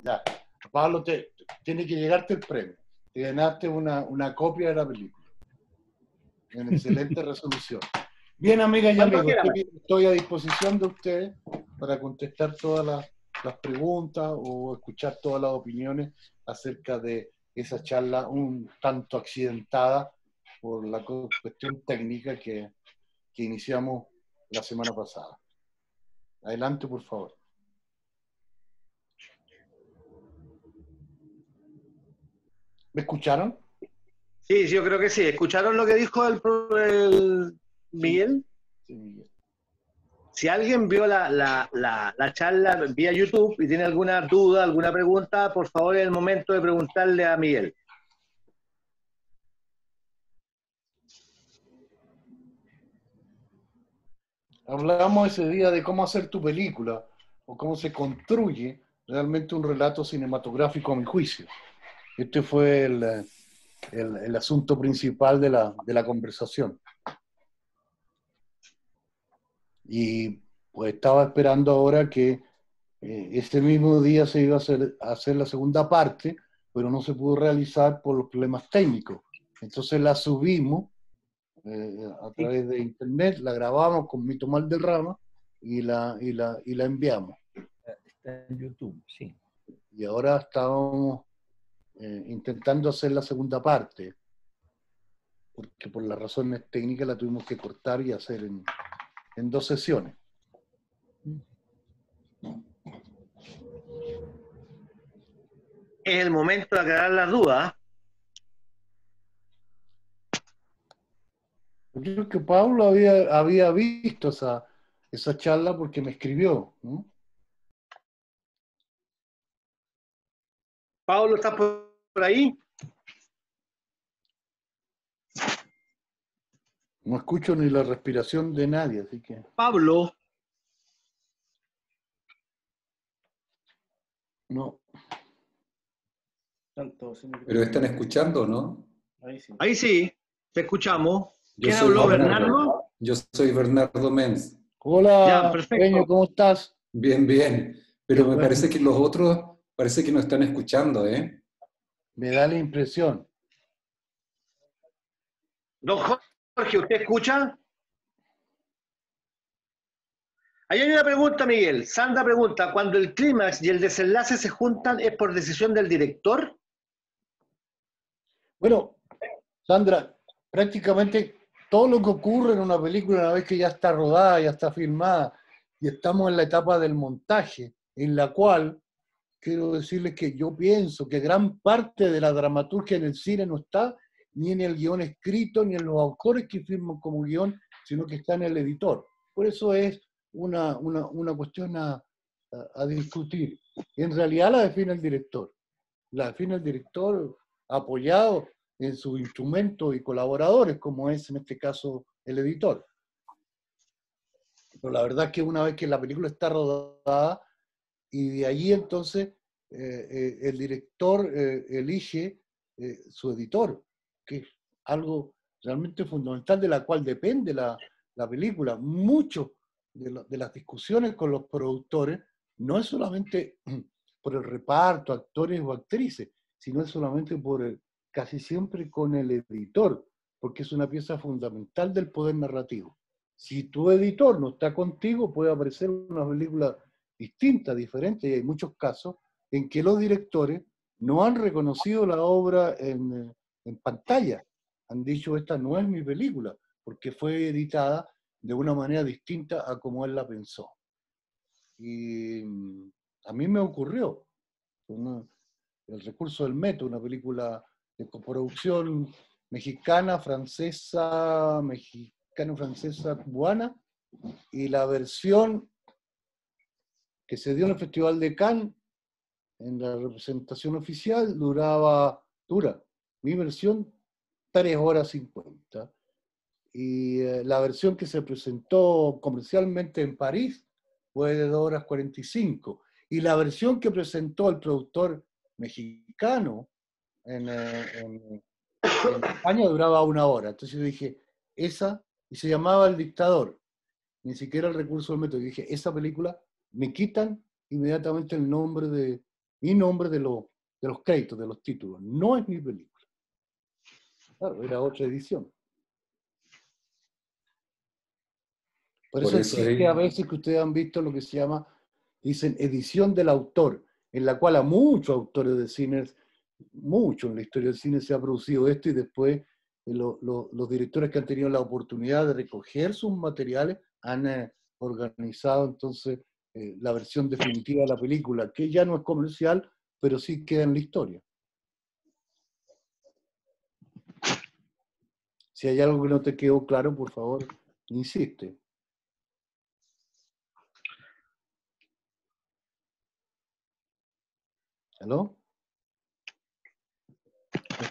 Ya. Pablo, tiene que llegarte el premio. Te ganaste una copia de la película. En excelente resolución. Bien, amigas y Cuando amigos, quieran. estoy a disposición de ustedes para contestar todas las preguntas o escuchar todas las opiniones acerca de esa charla un tanto accidentada por la cuestión técnica que iniciamos la semana pasada. Adelante, por favor. ¿Me escucharon? Sí, yo creo que sí. ¿Escucharon lo que dijo el Sí, Miguel? sí, Miguel. Si alguien vio la charla vía YouTube y tiene alguna duda, alguna pregunta, por favor es el momento de preguntarle a Miguel. Hablamos ese día de cómo hacer tu película o cómo se construye realmente un relato cinematográfico a mi juicio. Este fue el asunto principal de la conversación. Y pues estaba esperando ahora que este mismo día se iba a hacer la segunda parte, pero no se pudo realizar por los problemas técnicos. Entonces la subimos a Sí. través de internet, la grabamos con Mito Malderrama y la enviamos. Está en YouTube, sí. Y ahora estábamos intentando hacer la segunda parte, porque por las razones técnicas la tuvimos que cortar y hacer en dos sesiones. Es el momento de aclarar las dudas. Yo creo que Pablo había visto esa charla porque me escribió, ¿no? Pablo, ¿estás por ahí? No escucho ni la respiración de nadie, así que Pablo, no. Pero están escuchando, ¿no? ahí sí, te escuchamos. Yo ¿Quién soy habló, Bernardo. Bernardo? Yo soy Bernardo Menz. Ya, Hola, Peño, perfecto. ¿cómo estás? Bien, bien. Qué Pero me bueno, parece que los otros parece que no están escuchando, ¿eh? me da la impresión. Don Jorge, ¿usted escucha? Ahí hay una pregunta, Miguel. Sandra pregunta, ¿cuando el clímax y el desenlace se juntan es por decisión del director? Bueno, Sandra, prácticamente todo lo que ocurre en una película una vez que ya está rodada, ya está filmada y estamos en la etapa del montaje, en la cual quiero decirles que yo pienso que gran parte de la dramaturgia en el cine no está ni en el guión escrito, ni en los autores que firman como guión, sino que está en el editor. Por eso es una cuestión a discutir. En realidad la define el director. La define el director apoyado en sus instrumentos y colaboradores, como es en este caso el editor. Pero la verdad es que una vez que la película está rodada, y de allí entonces el director elige su editor, que es algo realmente fundamental de la cual depende la película. Mucho de las discusiones con los productores no es solamente por el reparto, actores o actrices, sino es solamente casi siempre con el editor, porque es una pieza fundamental del poder narrativo. Si tu editor no está contigo, puede aparecer una película distinta, diferente, y hay muchos casos en que los directores no han reconocido la obra en pantalla. Han dicho, esta no es mi película, porque fue editada de una manera distinta a como él la pensó. Y a mí me ocurrió. El recurso del método, una película de coproducción mexicano-francesa, cubana, y la versión que se dio en el Festival de Cannes, en la representación oficial, dura, mi versión, 3 horas 50. Y la versión que se presentó comercialmente en París fue de 2 horas 45. Y la versión que presentó el productor mexicano en España duraba 1 hora. Entonces yo dije, esa, y se llamaba El Dictador, ni siquiera el recurso del método. Y dije, esa película me quitan inmediatamente el nombre mi nombre de los créditos, de los títulos. No es mi película. Claro, era otra edición. Por eso existe a veces que ustedes han visto lo que se llama, dicen, edición del autor, en la cual a muchos autores de cine, mucho en la historia del cine se ha producido esto, y después los directores que han tenido la oportunidad de recoger sus materiales han organizado entonces la versión definitiva de la película, que ya no es comercial, pero sí queda en la historia. Si hay algo que no te quedó claro, por favor, insiste. ¿Aló?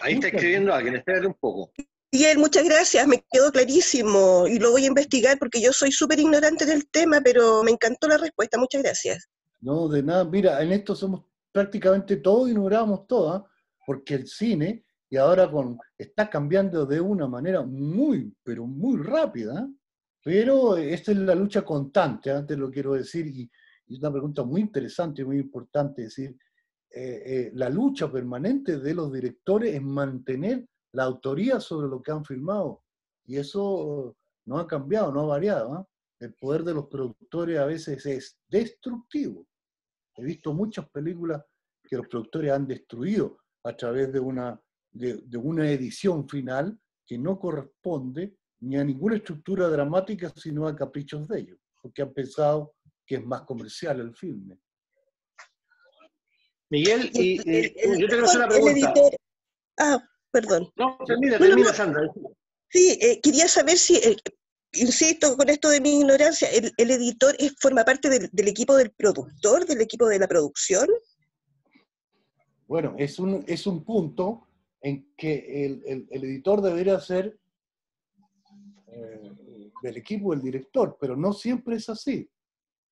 Ahí está escribiendo alguien, espérate un poco. Miguel, muchas gracias, me quedó clarísimo y lo voy a investigar porque yo soy súper ignorante del tema, pero me encantó la respuesta, muchas gracias. No, de nada, mira, en esto somos prácticamente todos y ignoramos todo, ¿eh? Porque el cine, y ahora está cambiando de una manera muy, pero muy rápida, ¿eh? Pero esta es la lucha constante, antes lo quiero decir, y es una pregunta muy interesante y muy importante, es decir, la lucha permanente de los directores es mantener la autoría sobre lo que han filmado, y eso no ha cambiado, no ha variado, ¿eh? El poder de los productores a veces es destructivo. He visto muchas películas que los productores han destruido a través de una edición final que no corresponde ni a ninguna estructura dramática, sino a caprichos de ellos, porque han pensado que es más comercial el filme. Miguel, yo te quiero hacer una pregunta. Perdón. No, termina, Sandra. Sí, quería saber si, insisto con esto de mi ignorancia, ¿el editor forma parte del equipo del productor, del equipo de la producción? Bueno, es un punto en que el editor debería ser del equipo del director, pero no siempre es así.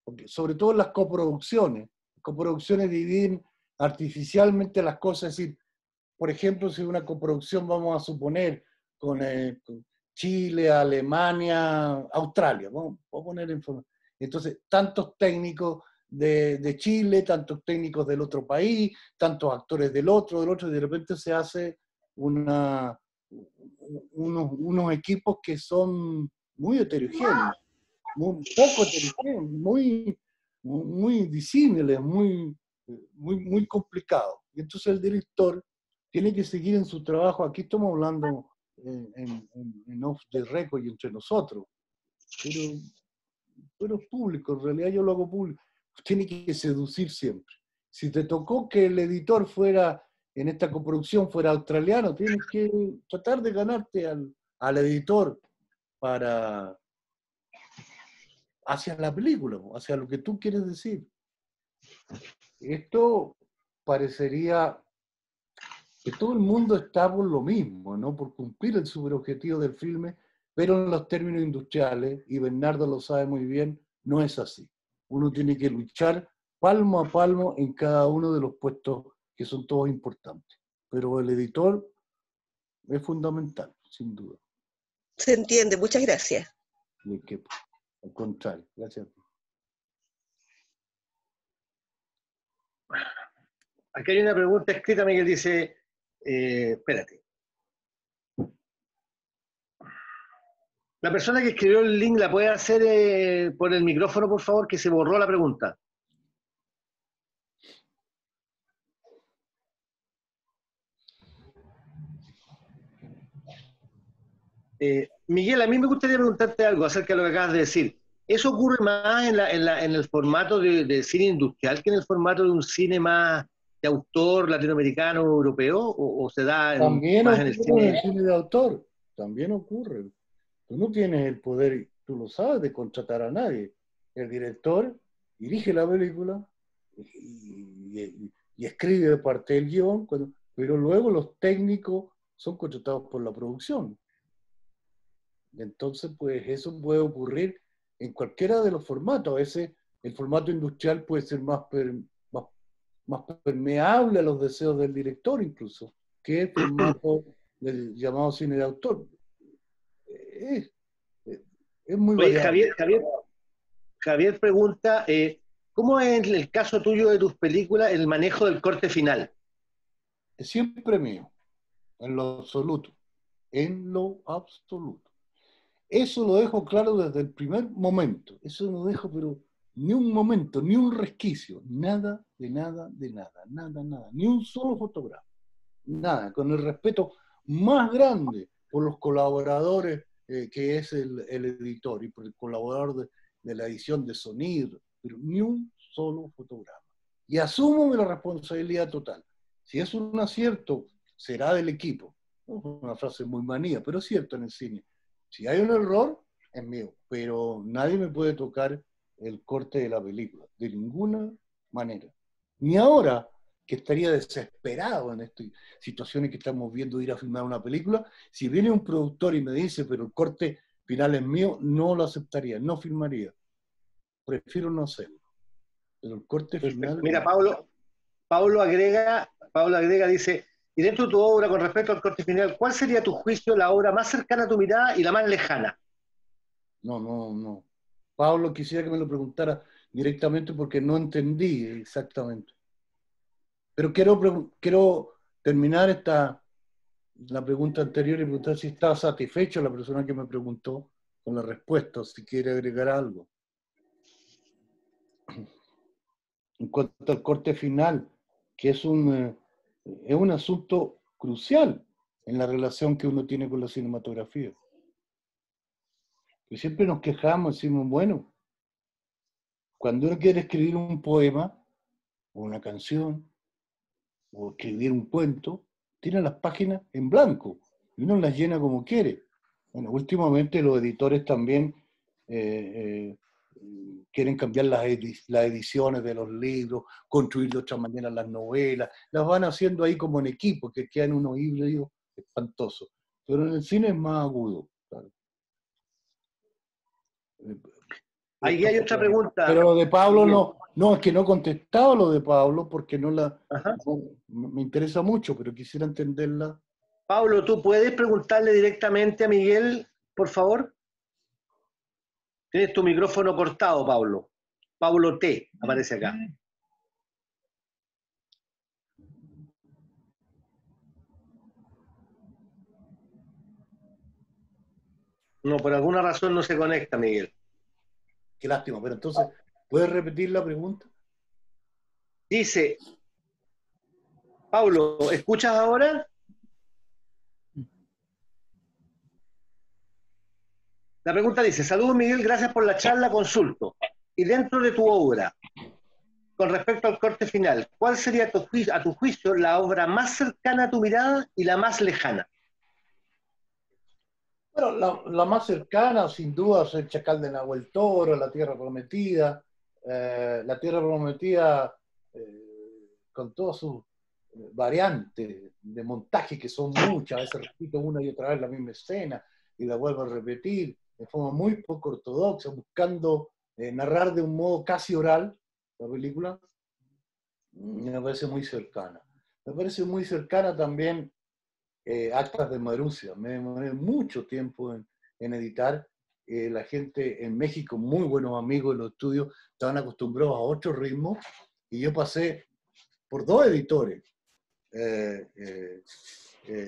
Porque, sobre todo en las coproducciones. Coproducciones dividen artificialmente las cosas, es decir, por ejemplo, si una coproducción, vamos a suponer, con Chile, Alemania, Australia, vamos a poner en forma. Entonces, tantos técnicos de Chile, tantos técnicos del otro país, tantos actores del otro, y de repente se hace unos equipos que son muy heterogéneos, muy poco heterogéneos, muy disímiles, muy complicados. Y entonces el director tiene que seguir en su trabajo. Aquí estamos hablando en off the record y entre nosotros, pero es público, en realidad yo lo hago público. Tiene que seducir siempre. Si te tocó que el editor fuera, en esta coproducción, fuera australiano, tienes que tratar de ganarte al editor hacia la película, hacia lo que tú quieres decir. Esto parecería que todo el mundo está por lo mismo, ¿no? Por cumplir el superobjetivo del filme, pero en los términos industriales, y Bernardo lo sabe muy bien, no es así. Uno tiene que luchar palmo a palmo en cada uno de los puestos que son todos importantes. Pero el editor es fundamental, sin duda. Se entiende, muchas gracias. Al contrario, gracias a ti. Aquí hay una pregunta escrita, Miguel, dice, espérate. La persona que escribió el link, ¿la puede hacer por el micrófono, por favor, que se borró la pregunta? Miguel, a mí me gustaría preguntarte algo acerca de lo que acabas de decir. ¿Eso ocurre más en el formato de cine industrial que en el formato de un cine más de autor latinoamericano o europeo? ¿O se da más en el cine de autor? También ocurre. Tú no tienes el poder, tú lo sabes, de contratar a nadie. El director dirige la película y escribe parte del guión, pero luego los técnicos son contratados por la producción. Entonces, pues eso puede ocurrir en cualquiera de los formatos. A veces el formato industrial puede ser más permeable a los deseos del director incluso, que el formato del llamado cine de autor. Es muy variable. Javier pregunta, ¿Cómo es en el caso tuyo de tus películas el manejo del corte final? Es siempre mío, en lo absoluto, en lo absoluto. Eso lo dejo claro desde el primer momento. Eso no dejo, pero ni un momento, ni un resquicio, nada, de nada, de nada, nada, nada, ni un solo fotograma, nada, con el respeto más grande por los colaboradores que es el editor y por el colaborador de la edición de sonido, pero ni un solo fotograma. Y asumo la responsabilidad total. Si es un acierto, será del equipo. Una frase muy manía, pero es cierto en el cine. Si hay un error, es mío, pero nadie me puede tocar el corte de la película, de ninguna manera. Ni ahora, que estaría desesperado en estas situaciones que estamos viendo de ir a filmar una película, si viene un productor y me dice, pero el corte final es mío, no lo aceptaría, no filmaría. Prefiero no hacerlo. Pero el corte final... Mira, Paulo agrega, dice, y dentro de tu obra, con respecto al corte final, ¿cuál sería a tu juicio la obra más cercana a tu mirada y la más lejana? No. Pablo, quisiera que me lo preguntara directamente porque no entendí exactamente. Pero quiero terminar la pregunta anterior y preguntar si está satisfecho la persona que me preguntó con la respuesta, o si quiere agregar algo. En cuanto al corte final, que es un asunto crucial en la relación que uno tiene con la cinematografía. Que siempre nos quejamos, decimos, bueno, cuando uno quiere escribir un poema, o una canción, o escribir un cuento, tiene las páginas en blanco, y uno las llena como quiere. Bueno, últimamente los editores también quieren cambiar las ediciones de los libros, construir de otra manera las novelas, las van haciendo ahí como en equipo, que quedan unos híbridos espantosos. Pero en el cine es más agudo. Claro. Ahí hay otra pregunta. Pero lo de Pablo no, es que no he contestado lo de Pablo porque no me interesa mucho, pero quisiera entenderla. Pablo, ¿tú puedes preguntarle directamente a Miguel, por favor? Tienes tu micrófono cortado, Pablo. Pablo T. aparece acá. No, por alguna razón no se conecta, Miguel. Qué lástima, pero entonces, ¿puedes repetir la pregunta? Dice, Pablo, ¿escuchas ahora? La pregunta dice, saludos Miguel, gracias por la charla, consulto. Y dentro de tu obra, con respecto al corte final, ¿cuál sería a tu juicio la obra más cercana a tu mirada y la más lejana? Bueno, la más cercana, sin duda, es El Chacal de Nahuel Toro, La Tierra Prometida. La Tierra Prometida, con todas sus variantes de montaje, que son muchas, a veces repito una y otra vez la misma escena y la vuelvo a repetir, de forma muy poco ortodoxa, buscando narrar de un modo casi oral la película, me parece muy cercana. Me parece muy cercana también Actas de Marusia. Me demoré mucho tiempo en editar. La gente en México, muy buenos amigos en los estudios, estaban acostumbrados a otro ritmo y yo pasé por 2 editores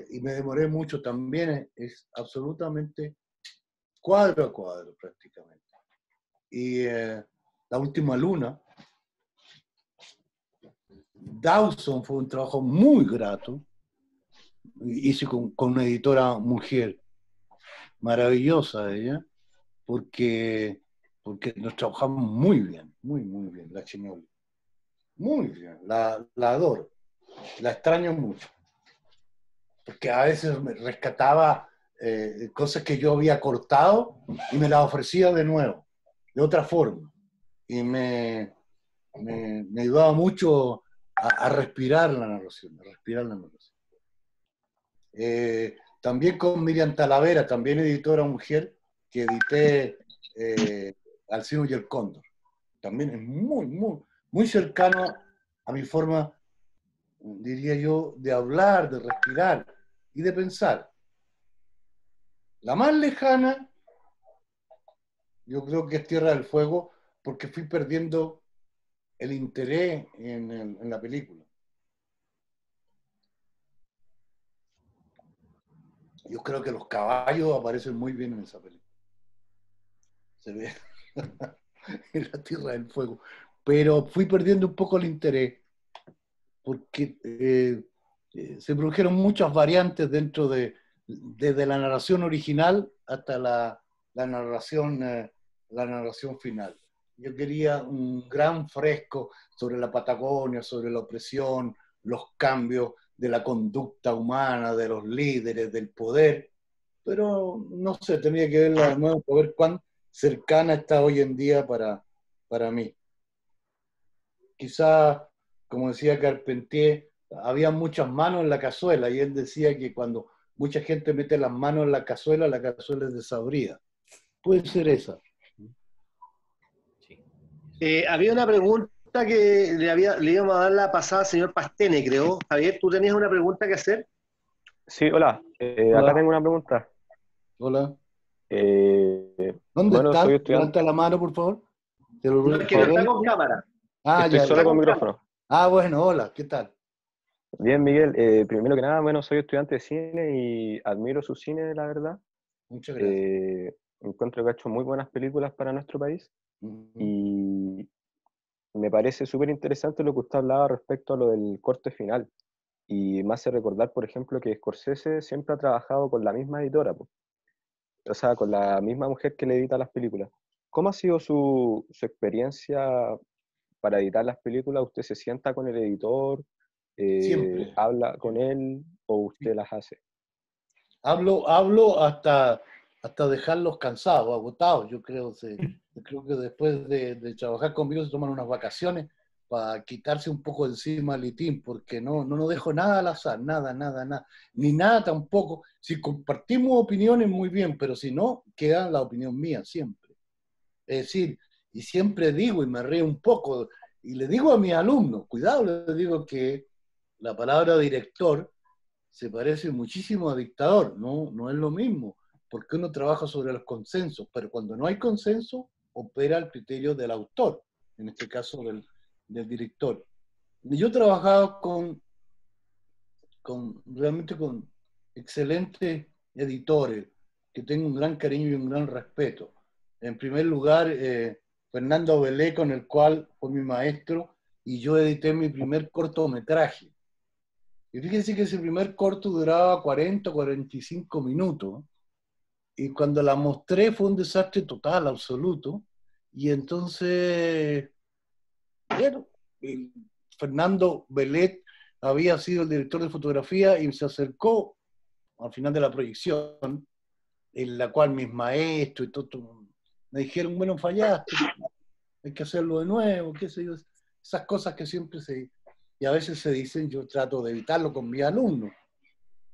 y me demoré mucho también. Es absolutamente cuadro a cuadro prácticamente. Y La Última Luna, Dawson, fue un trabajo muy grato. Hice con una editora mujer, maravillosa ella, porque nos trabajamos muy bien, muy bien, la Chiñoli. Muy bien, la adoro, la extraño mucho. Porque a veces me rescataba cosas que yo había cortado y me las ofrecía de nuevo, de otra forma. Y me ayudaba mucho a respirar la narración, también con Miriam Talavera, también editora mujer, que edité Alcino y el Cóndor. También es muy cercano a mi forma, diría yo, de hablar, de respirar y de pensar. La más lejana, yo creo que es Tierra del Fuego, porque fui perdiendo el interés en la película. Yo creo que los caballos aparecen muy bien en esa película. Se ve en la Tierra del Fuego. Pero fui perdiendo un poco el interés porque se produjeron muchas variantes dentro desde la narración original hasta la narración final. Yo quería un gran fresco sobre la Patagonia, sobre la opresión, los cambios de la conducta humana, de los líderes, del poder, pero no sé, tenía que verla de nuevo para ver cuán cercana está hoy en día para mí. Quizás, como decía Carpentier, había muchas manos en la cazuela y él decía que cuando mucha gente mete las manos en la cazuela es desabrida. Puede ser esa. Había una pregunta que le íbamos a dar la pasada al señor Pastene, creo. Javier, ¿tú tenías una pregunta que hacer? Sí, hola. Hola. Acá tengo una pregunta. Hola. ¿Dónde ¿Dónde estás? soy estudiante. Levanta la mano, por favor. Te lo No, es que no está con cámara. Estoy ya, solo ya. con micrófono. Bueno, hola, ¿qué tal? Bien, Miguel. Primero que nada, bueno, soy estudiante de cine y admiro su cine, la verdad. Muchas gracias. Encuentro que ha hecho muy buenas películas para nuestro país y me parece súper interesante lo que usted hablaba respecto a lo del corte final. Y me hace recordar, por ejemplo, que Scorsese siempre ha trabajado con la misma editora, po. O sea, con la misma mujer que le edita las películas. ¿Cómo ha sido su experiencia para editar las películas? ¿Usted se sienta con el editor, Siempre. habla con él o usted las hace? Hablo hasta dejarlos cansados, agotados. Yo creo que después de trabajar conmigo se toman unas vacaciones para quitarse un poco encima el litín, porque no dejo nada al azar, nada, ni nada tampoco. Si compartimos opiniones, muy bien, pero si no, queda la opinión mía siempre. Es decir, y siempre digo, y me río un poco, y le digo a mis alumnos, cuidado, les digo que la palabra director se parece muchísimo a dictador, no es lo mismo, porque uno trabaja sobre los consensos, pero cuando no hay consenso, opera el criterio del autor, en este caso del director. Y yo he trabajado realmente con excelentes editores, que tengo un gran cariño y un gran respeto. En primer lugar, Fernando Belé, con el cual fue mi maestro, y yo edité mi primer cortometraje. Y fíjense que ese primer corto duraba 40 o 45 minutos, y cuando la mostré fue un desastre total, absoluto, y entonces, bueno, Fernando Belet había sido el director de fotografía y se acercó al final de la proyección, en la cual mis maestros y todo me dijeron, bueno, fallaste, hay que hacerlo de nuevo, qué sé yo, esas cosas que siempre y a veces se dicen, yo trato de evitarlo con mis alumnos,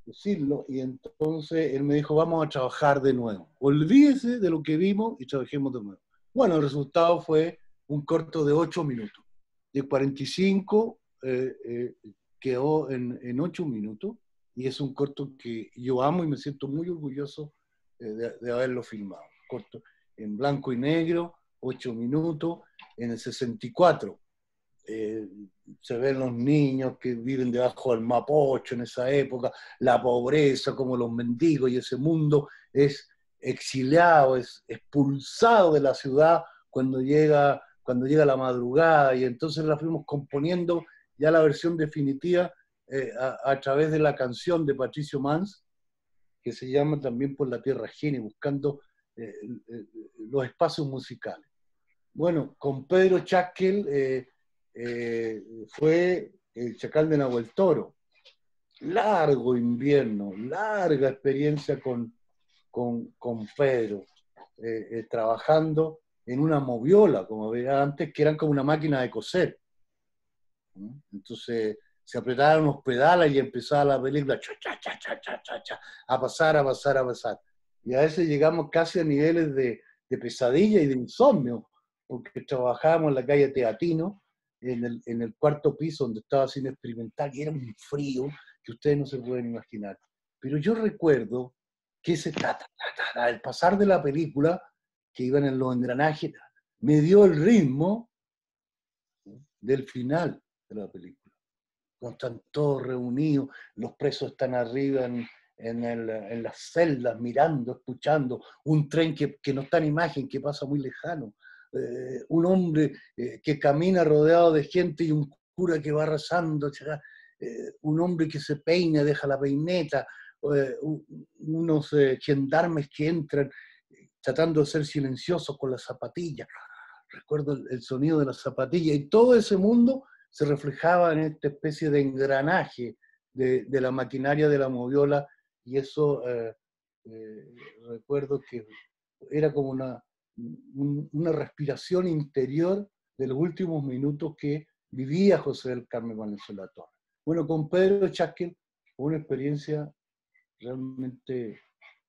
decirlo, y entonces él me dijo, vamos a trabajar de nuevo, olvídese de lo que vimos y trabajemos de nuevo. Bueno, el resultado fue un corto de 8 minutos, de 45 quedó en 8 minutos, y es un corto que yo amo y me siento muy orgulloso de haberlo filmado. Corto en blanco y negro, 8 minutos, en el 64. Se ven los niños que viven debajo del Mapocho en esa época, la pobreza, como los mendigos, y ese mundo es exiliado, es expulsado de la ciudad cuando llega la madrugada, y entonces la fuimos componiendo ya la versión definitiva a través de la canción de Patricio Mans, que se llama También por la Tierra Ajena, buscando los espacios musicales. Bueno, con Pedro Chaskel fue el Chacal de Nahuel Toro. Largo invierno, larga experiencia con Pedro, trabajando en una moviola, como veía antes, que eran como una máquina de coser. Entonces se apretaban unos pedales y empezaba la película a pasar. Y a veces llegamos casi a niveles de pesadilla y de insomnio, porque trabajábamos en la calle Teatino, en el cuarto piso donde estaba Cine Experimental, y era un frío que ustedes no se pueden imaginar. Pero yo recuerdo que ese el pasar de la película, que iban en los engranajes, me dio el ritmo del final de la película. Cuando están todos reunidos, los presos están arriba en las celdas, mirando, escuchando, un tren que no está en imagen, que pasa muy lejano, un hombre que camina rodeado de gente y un cura que va rezando, un hombre que se peina, deja la peineta, unos gendarmes que entran tratando de ser silenciosos con las zapatillas. Recuerdo el sonido de las zapatillas, y todo ese mundo se reflejaba en esta especie de engranaje de la maquinaria de la moviola, y eso recuerdo que era como una respiración interior de los últimos minutos que vivía José del Carmen Valenzuela Torres. Bueno, con Pedro Chasquel fue una experiencia realmente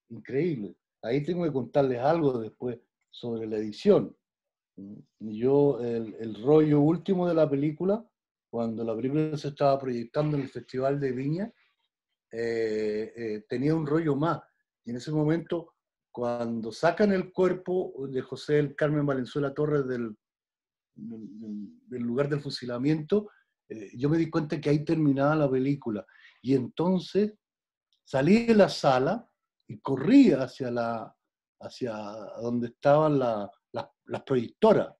increíble. Ahí tengo que contarles algo después sobre la edición. Yo, el rollo último de la película, cuando la película se estaba proyectando en el Festival de Viña, tenía un rollo más. Y en ese momento, cuando sacan el cuerpo de José del Carmen Valenzuela Torres del lugar del fusilamiento, yo me di cuenta que ahí terminaba la película. Y entonces salí de la sala y corrí hacia donde estaban las proyectoras.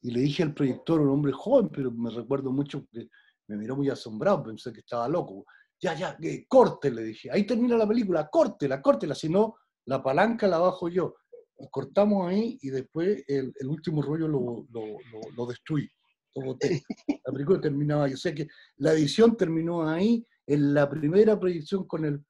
Y le dije al proyector, un hombre joven, pero me recuerdo mucho que me miró muy asombrado, pensé que estaba loco. Ya, corte, le dije. Ahí termina la película, córtela, si no, la palanca la bajo yo. Y cortamos ahí y después el último rollo lo destruí, lo boté. La película terminaba ahí. O sea que la edición terminó ahí, en la primera proyección con el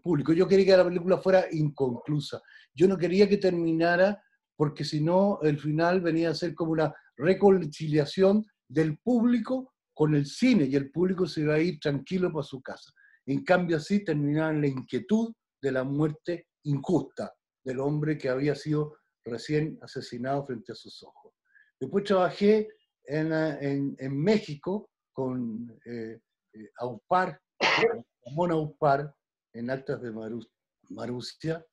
público. Yo quería que la película fuera inconclusa. Yo no quería que terminara, porque si no, el final venía a ser como una reconciliación del público con el cine, y el público se iba a ir tranquilo para su casa. En cambio, así terminaba en la inquietud de la muerte injusta del hombre que había sido recién asesinado frente a sus ojos. Después trabajé en México con Aupar, Ramón Aupar, en Actas de Marusia,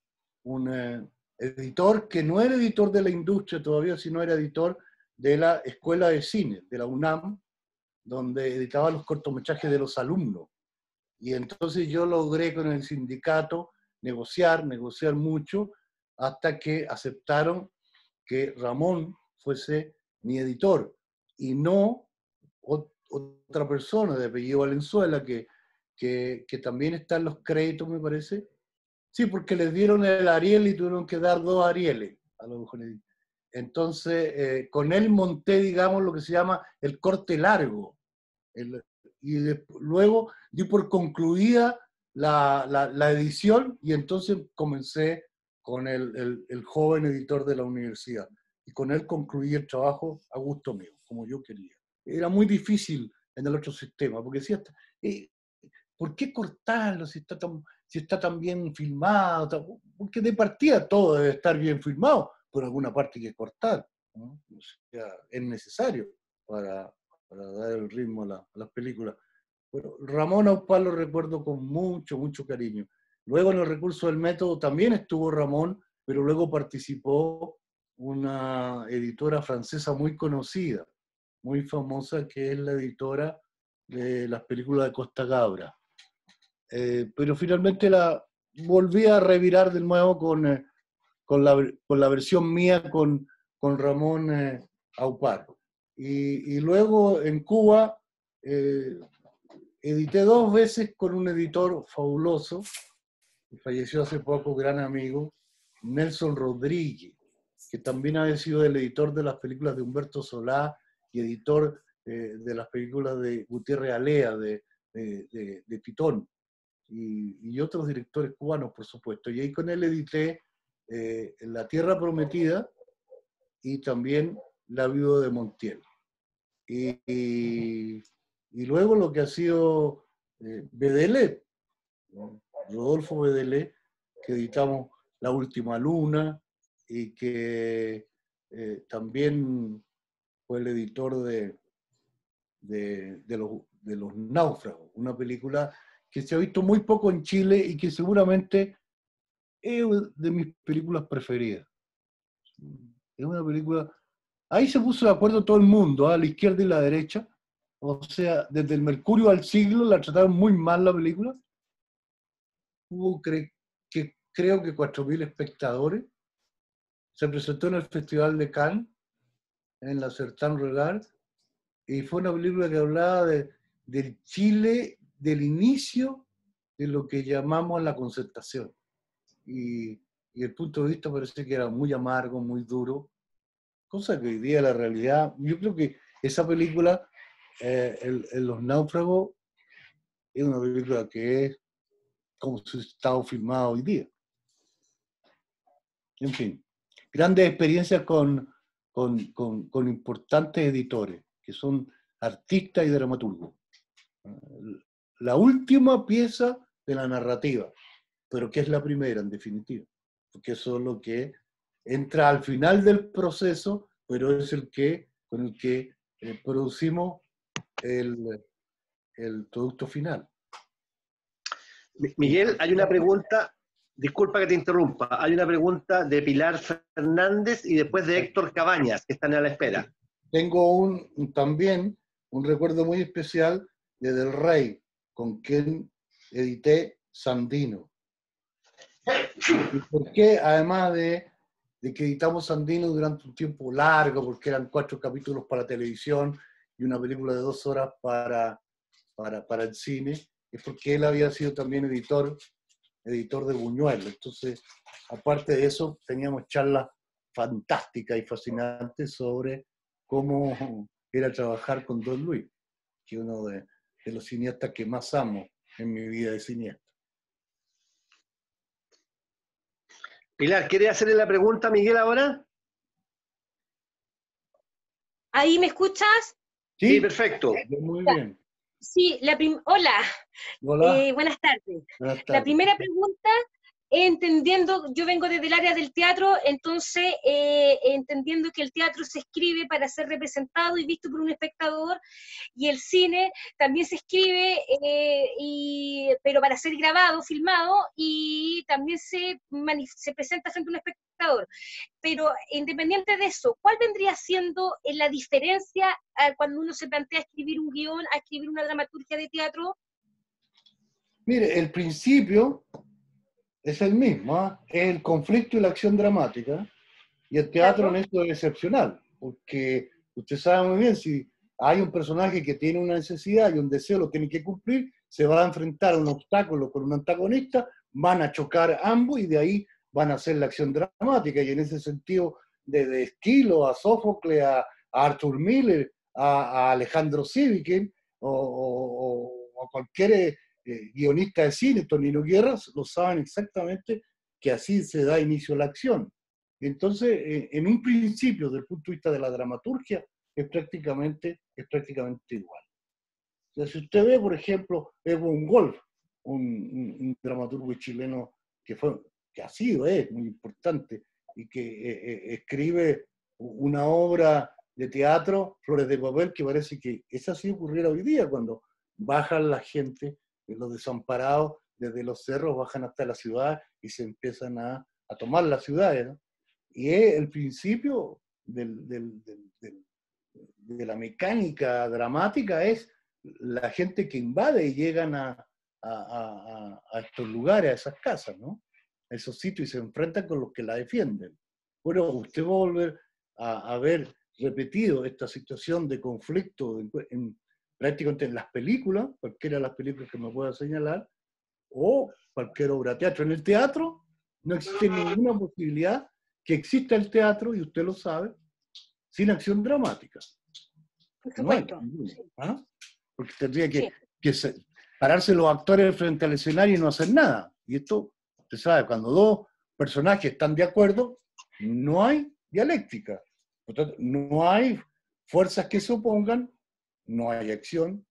un editor que no era editor de la industria todavía, sino era editor de la Escuela de Cine, de la UNAM, donde editaba los cortometrajes de los alumnos. Y entonces yo logré con el sindicato negociar mucho, hasta que aceptaron que Ramón fuese mi editor, y no otra persona de apellido Valenzuela, que también está en los créditos, me parece. Sí, porque les dieron el Ariel y tuvieron que dar 2 Arieles, a lo mejor. Entonces, con él monté, digamos, lo que se llama el corte largo. Luego di por concluida la edición, y entonces comencé con el joven editor de la universidad. Y con él concluí el trabajo a gusto mío, como yo quería. Era muy difícil en el otro sistema, porque decía, ¿por qué cortarlo si está tan bien filmado? Porque de partida todo debe estar bien filmado, por alguna parte hay que cortar, ¿no? O sea, es necesario para dar el ritmo a las películas. Pero Ramón Aupar lo recuerdo con mucho, mucho cariño. Luego en el recurso del método también estuvo Ramón, pero luego participó una editora francesa muy conocida, muy famosa, que es la editora de las películas de Costa Gabra. Pero finalmente la volví a revirar de nuevo con la versión mía con Ramón Aupar. Y luego en Cuba edité 2 veces con un editor fabuloso, que falleció hace poco, gran amigo, Nelson Rodríguez, que también ha sido el editor de las películas de Humberto Solá y editor de las películas de Gutiérrez Alea, de Titón, y otros directores cubanos, por supuesto. Y ahí con él edité La Tierra Prometida y también La Viuda de Montiel. Y luego lo que ha sido Bedelet, ¿no? Rodolfo Bedelet, que editamos La Última Luna, y que también fue el editor de los Náufragos, una película que se ha visto muy poco en Chile y que seguramente es de mis películas preferidas. Es una película Ahí se puso de acuerdo todo el mundo, a la izquierda y la derecha. O sea, desde el Mercurio al Siglo la trataron muy mal la película. Hubo creo que 4.000 espectadores. Se presentó en el Festival de Cannes, en la Certain Regard, y fue una película que hablaba del Chile del inicio de lo que llamamos la Concertación. Y el punto de vista parece que era muy amargo, muy duro, cosa que hoy día la realidad, yo creo que esa película, Los Náufragos, es una película que es como si estaba filmada hoy día. En fin, grandes experiencias con importantes editores, que son artistas y dramaturgos. La última pieza de la narrativa, pero que es la primera en definitiva, porque eso es lo que entra al final del proceso, pero es con el que producimos el producto final. Miguel, hay una pregunta, disculpa que te interrumpa, hay una pregunta de Pilar Fernández y después de Héctor Cabañas, que están a la espera. Tengo también un recuerdo muy especial de Del Rey, con quien edité Sandino. ¿Y por qué? Además de que editamos Sandino durante un tiempo largo, porque eran 4 capítulos para televisión y una película de 2 horas para el cine, es porque él había sido también editor de Buñuel. Entonces, aparte de eso, teníamos charlas fantásticas y fascinantes sobre cómo era trabajar con Don Luis, que es uno de los cineastas que más amo en mi vida de cineasta. Pilar, ¿quieres hacerle la pregunta a Miguel ahora? ¿Ahí me escuchas? Sí, perfecto. Muy bien. Sí, hola. Hola. Buenas tardes. Buenas tardes. La primera pregunta, entendiendo, yo vengo desde el área del teatro, entonces entendiendo que el teatro se escribe para ser representado y visto por un espectador, y el cine también se escribe, pero para ser grabado, filmado, y también se presenta frente a un espectador. Pero independiente de eso, ¿cuál vendría siendo la diferencia cuando uno se plantea escribir un guión a escribir una dramaturgia de teatro? Mire, el principio es el mismo, ¿eh? Es el conflicto y la acción dramática, y el teatro en esto es excepcional, porque usted sabe muy bien, si hay un personaje que tiene una necesidad y un deseo, lo tiene que cumplir, se va a enfrentar a un obstáculo con un antagonista, van a chocar ambos y de ahí van a hacer la acción dramática, y en ese sentido, de Esquilo a Sófocles, a Arthur Miller, a Alejandro Sivikin, o a cualquier guionista de cine, Tonino Guerras, lo saben exactamente que así se da inicio a la acción. Entonces, en un principio, desde el punto de vista de la dramaturgia, es prácticamente igual. O sea, si usted ve, por ejemplo, Evo Wolf, un dramaturgo chileno que ha sido, es muy importante, y que escribe una obra de teatro, Flores de Papel, que parece que esa sí ocurriera hoy día, cuando bajan la gente, los desamparados, desde los cerros bajan hasta la ciudad y se empiezan a tomar las ciudades, ¿no? Y es el principio de la mecánica dramática, es la gente que invade y llegan a estos lugares, a esas casas, ¿no? A esos sitios, y se enfrentan con los que la defienden. Bueno, usted va a volver a ver repetido esta situación de conflicto prácticamente en las películas, cualquiera de las películas que me pueda señalar, o cualquier obra de teatro. En el teatro no existe ninguna posibilidad que exista el teatro, y usted lo sabe, sin acción dramática. Por supuesto. No hay, ¿ah? Porque tendría que pararse los actores frente al escenario y no hacer nada. Y esto, usted sabe, cuando dos personajes están de acuerdo, no hay dialéctica. Por tanto, no hay fuerzas que se opongan, no hay acción,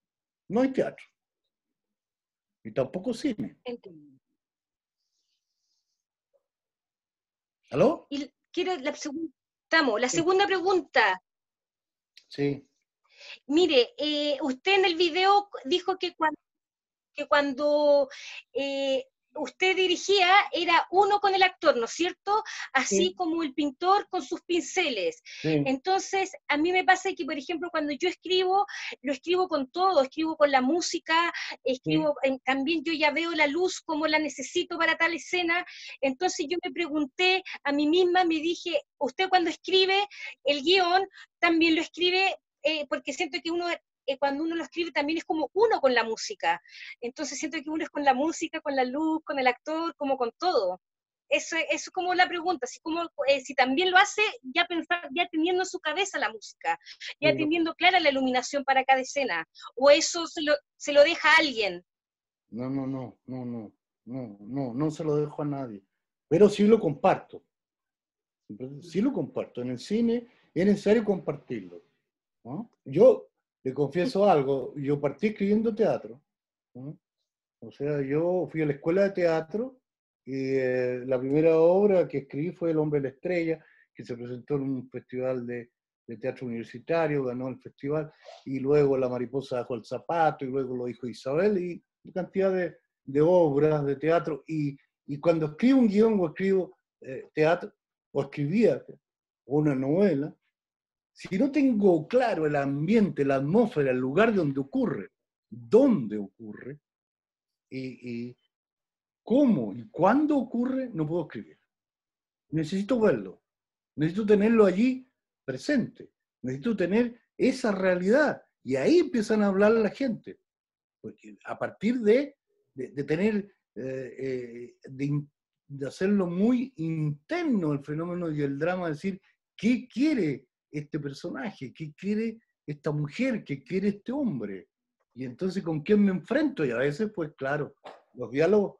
no hay teatro. Y tampoco cine. Entiendo. ¿Aló? Y quiero la segunda pregunta. Sí. Mire, usted en el video dijo que cuando usted dirigía era uno con el actor, ¿no es cierto? Así Sí. como el pintor con sus pinceles. Sí. Entonces, a mí me pasa que, por ejemplo, cuando yo escribo, lo escribo con todo, escribo con la música, escribo, también yo ya veo la luz como la necesito para tal escena. Entonces yo me pregunté a mí misma, me dije, usted cuando escribe el guión, también lo escribe, porque siento que uno... cuando uno lo escribe también es como uno con la música. Entonces siento que uno es con la música, con la luz, con el actor, como con todo. Eso es como la pregunta, si también lo hace ya pensar, ya teniendo en su cabeza la música, ya Bueno. teniendo clara la iluminación para cada escena, o eso se lo deja a alguien. No se lo dejo a nadie. Pero sí lo comparto. Sí lo comparto. En el cine es necesario compartirlo, ¿no? Yo le confieso algo, yo partí escribiendo teatro, ¿no? O sea, yo fui a la escuela de teatro y la primera obra que escribí fue El hombre de la estrella, que se presentó en un festival de teatro universitario, ganó el festival, y luego La mariposa bajo el zapato, y luego Lo dijo Isabel, y cantidad de obras de teatro. Y cuando escribo un guión o escribo teatro, o escribía una novela, si no tengo claro el ambiente, la atmósfera, el lugar donde ocurre, dónde ocurre, y cómo y cuándo ocurre, no puedo escribir. Necesito verlo, necesito tenerlo allí presente, necesito tener esa realidad. Y ahí empiezan a hablar la gente. Porque a partir de tener, de hacerlo muy interno el fenómeno y el drama, decir, ¿qué quiere este personaje? ¿Qué quiere esta mujer? ¿Qué quiere este hombre? Y entonces, ¿con quién me enfrento? Y a veces, pues claro, los diálogos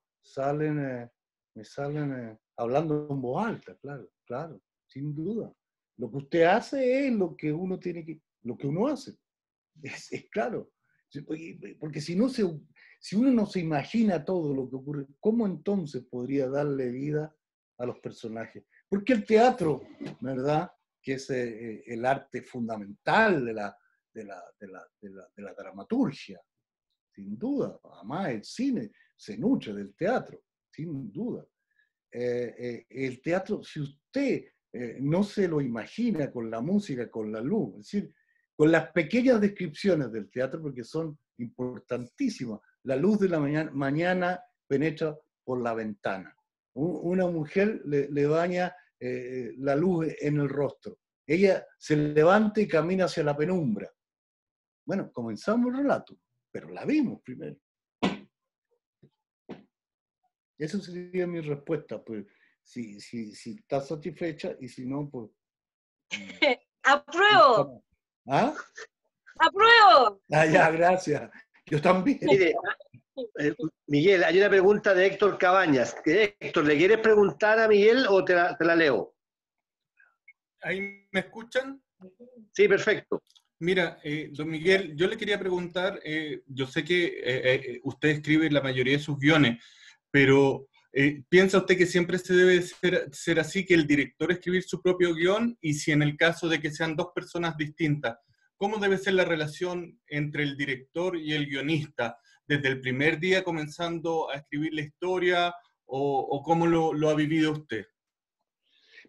me salen hablando en voz alta, claro, sin duda. Lo que usted hace es lo que uno tiene que, lo que uno hace. Es claro. Porque si uno no se imagina todo lo que ocurre, ¿cómo entonces podría darle vida a los personajes? Porque el teatro, ¿verdad?, que es el arte fundamental de la dramaturgia, sin duda. Además, el cine se nutre del teatro, sin duda. El teatro, si usted no se lo imagina con la música, con la luz, es decir, con las pequeñas descripciones del teatro, porque son importantísimas. La luz de la mañana penetra por la ventana. Una mujer le baña la luz en el rostro. Ella se levanta y camina hacia la penumbra. Bueno, comenzamos el relato, pero la vimos primero. Esa sería mi respuesta, pues, si está satisfecha, y si no, pues... ¡Apruebo! ¿Ah? ¡Apruebo! Ah, ya, gracias. Yo también. Mire, Miguel, hay una pregunta de Héctor Cabañas. Héctor, ¿le quieres preguntar a Miguel o te la leo? ¿Ahí me escuchan? Sí, perfecto. Mira, don Miguel, yo le quería preguntar, yo sé que usted escribe la mayoría de sus guiones, pero ¿piensa usted que siempre se debe ser así, que el director escribir su propio guión? Y si en el caso de que sean dos personas distintas, ¿cómo debe ser la relación entre el director y el guionista? ¿Desde el primer día comenzando a escribir la historia o cómo lo ha vivido usted?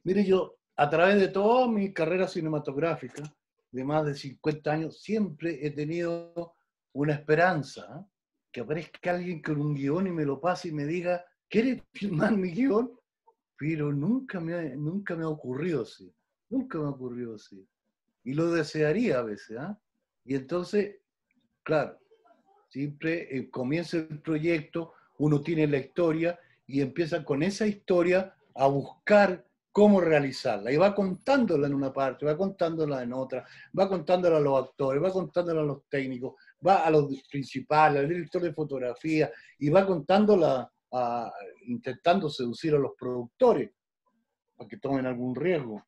Mire, yo a través de toda mi carrera cinematográfica, de más de 50 años, siempre he tenido una esperanza, ¿eh? Que aparezca alguien con un guión y me lo pase y me diga, ¿quieres filmar mi guión? Pero nunca me ha ocurrido así, nunca me ha ocurrido así. Y lo desearía a veces, ¿eh? Y entonces, claro, siempre comienza el proyecto, uno tiene la historia y empieza con esa historia a buscar cómo realizarla. Y va contándola en una parte, va contándola en otra, va contándola a los actores, va contándola a los técnicos, va a los principales, al director de fotografía, y va contándola, intentando seducir a los productores para que tomen algún riesgo.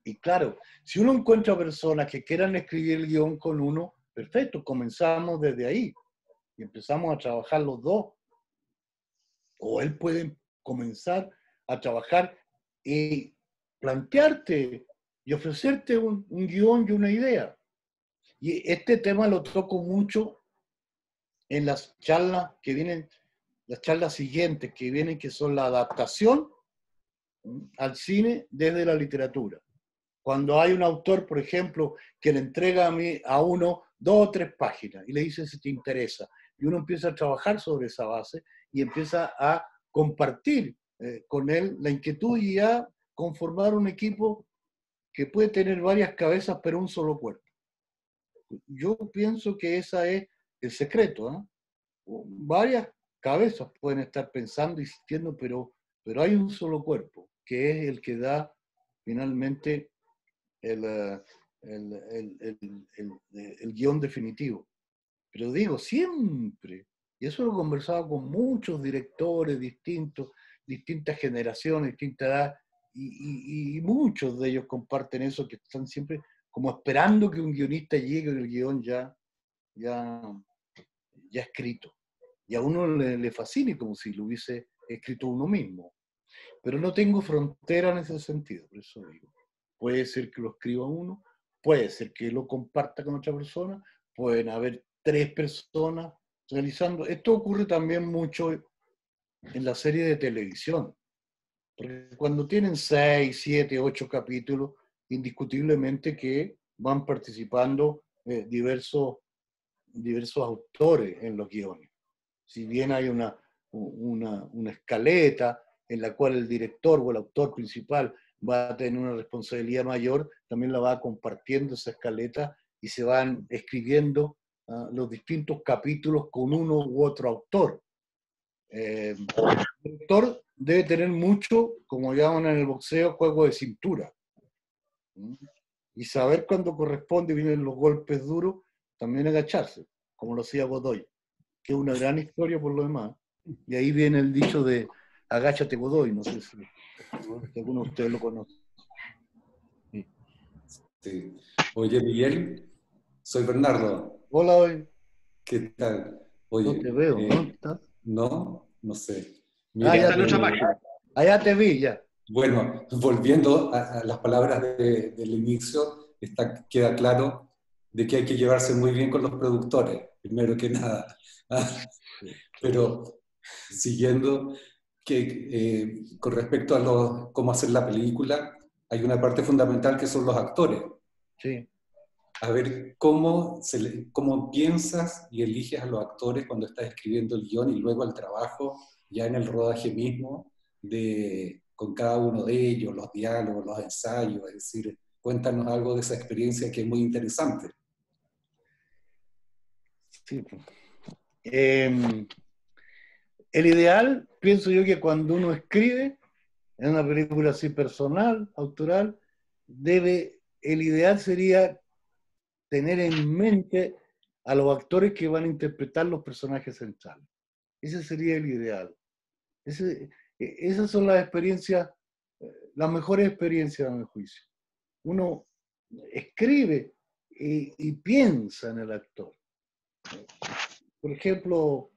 Y claro, si uno encuentra personas que quieran escribir el guión con uno, perfecto, comenzamos desde ahí y empezamos a trabajar los dos. O él puede comenzar a trabajar y plantearte y ofrecerte un guión y una idea. Y este tema lo toco mucho en las charlas que vienen las charlas siguientes que vienen, que son la adaptación al cine desde la literatura. Cuando hay un autor, por ejemplo, que le entrega a uno 2 o 3 páginas y le dice si te interesa, y uno empieza a trabajar sobre esa base y empieza a compartir con él la inquietud y a conformar un equipo que puede tener varias cabezas pero un solo cuerpo. Yo pienso que ese es el secreto, ¿eh? Varias cabezas pueden estar pensando y sintiendo, pero hay un solo cuerpo, que es el que da finalmente el guión definitivo. Pero digo, siempre, y eso lo he conversado con muchos directores distintas generaciones, distinta edad, y muchos de ellos comparten eso, que están siempre como esperando que un guionista llegue con el guión ya escrito. Y a uno le fascina como si lo hubiese escrito uno mismo. Pero no tengo frontera en ese sentido, por eso digo. Puede ser que lo escriba uno, puede ser que lo comparta con otra persona, pueden haber 3 personas realizando. Esto ocurre también mucho en la serie de televisión, porque cuando tienen 6, 7, 8 capítulos, indiscutiblemente que van participando diversos autores en los guiones. Si bien hay una escaleta en la cual el director o el autor principal va a tener una responsabilidad mayor, también la va compartiendo esa escaleta y se van escribiendo los distintos capítulos con uno u otro autor. El director debe tener mucho, como llaman en el boxeo, juego de cintura. Y saber cuándo corresponde, vienen los golpes duros, también agacharse, como lo hacía Godoy, que es una gran historia por lo demás. Y ahí viene el dicho de agáchate Godoy, no sé si alguno de ustedes lo conoce. Sí. Oye, Miguel, soy Bernardo. Hola, hoy. ¿Qué tal? Oye, No te veo, ¿no? ¿Estás? No sé. Está ya en nuestra página. Allá te vi, ya. Bueno, volviendo a las palabras del inicio, queda claro de que hay que llevarse muy bien con los productores, primero que nada. Pero siguiendo, que con respecto a cómo hacer la película, hay una parte fundamental que son los actores. Sí. A ver, ¿cómo piensas y eliges a los actores cuando estás escribiendo el guión y luego el trabajo, ya en el rodaje mismo, con cada uno de ellos, los diálogos, los ensayos? Es decir, cuéntanos algo de esa experiencia que es muy interesante. Sí. El ideal, pienso yo, que cuando uno escribe en una película así personal, autoral, el ideal sería tener en mente a los actores que van a interpretar los personajes centrales. Ese sería el ideal. Esas son las experiencias, las mejores experiencias a mi juicio. Uno escribe y piensa en el actor. Por ejemplo,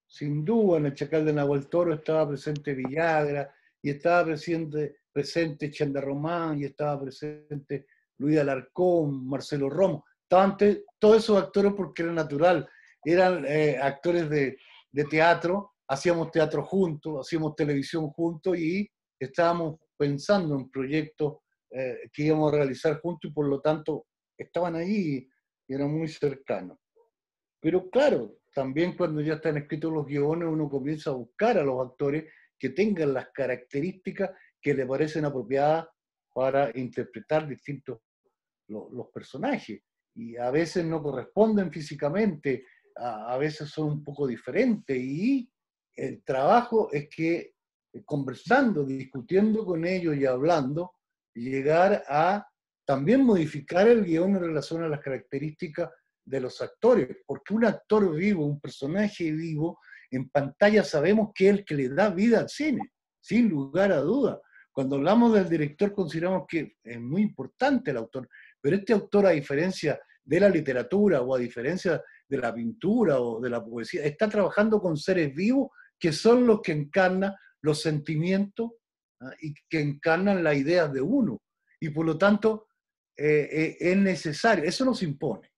sin duda en el Chacal de Nahuel Toro estaba presente Villagra, y estaba presente Chanda Román, y estaba presente Luis Alarcón, Marcelo Romo. Estaban todos esos actores porque era natural. Eran actores de teatro, hacíamos teatro juntos, hacíamos televisión juntos y estábamos pensando en proyectos que íbamos a realizar juntos y por lo tanto estaban ahí y eran muy cercanos. Pero claro, también cuando ya están escritos los guiones uno comienza a buscar a los actores que tengan las características que le parecen apropiadas para interpretar distintos los personajes. Y a veces no corresponden físicamente, a veces son un poco diferentes y el trabajo es que conversando, discutiendo con ellos y hablando, llegar a también modificar el guión en relación a las características de los actores, porque un actor vivo, un personaje vivo, en pantalla sabemos que es el que le da vida al cine, sin lugar a duda. Cuando hablamos del director consideramos que es muy importante el autor, pero este autor, a diferencia de la literatura o a diferencia de la pintura o de la poesía, está trabajando con seres vivos que son los que encarnan los sentimientos y que encarnan las ideas de uno. Y por lo tanto es necesario, eso no se impone.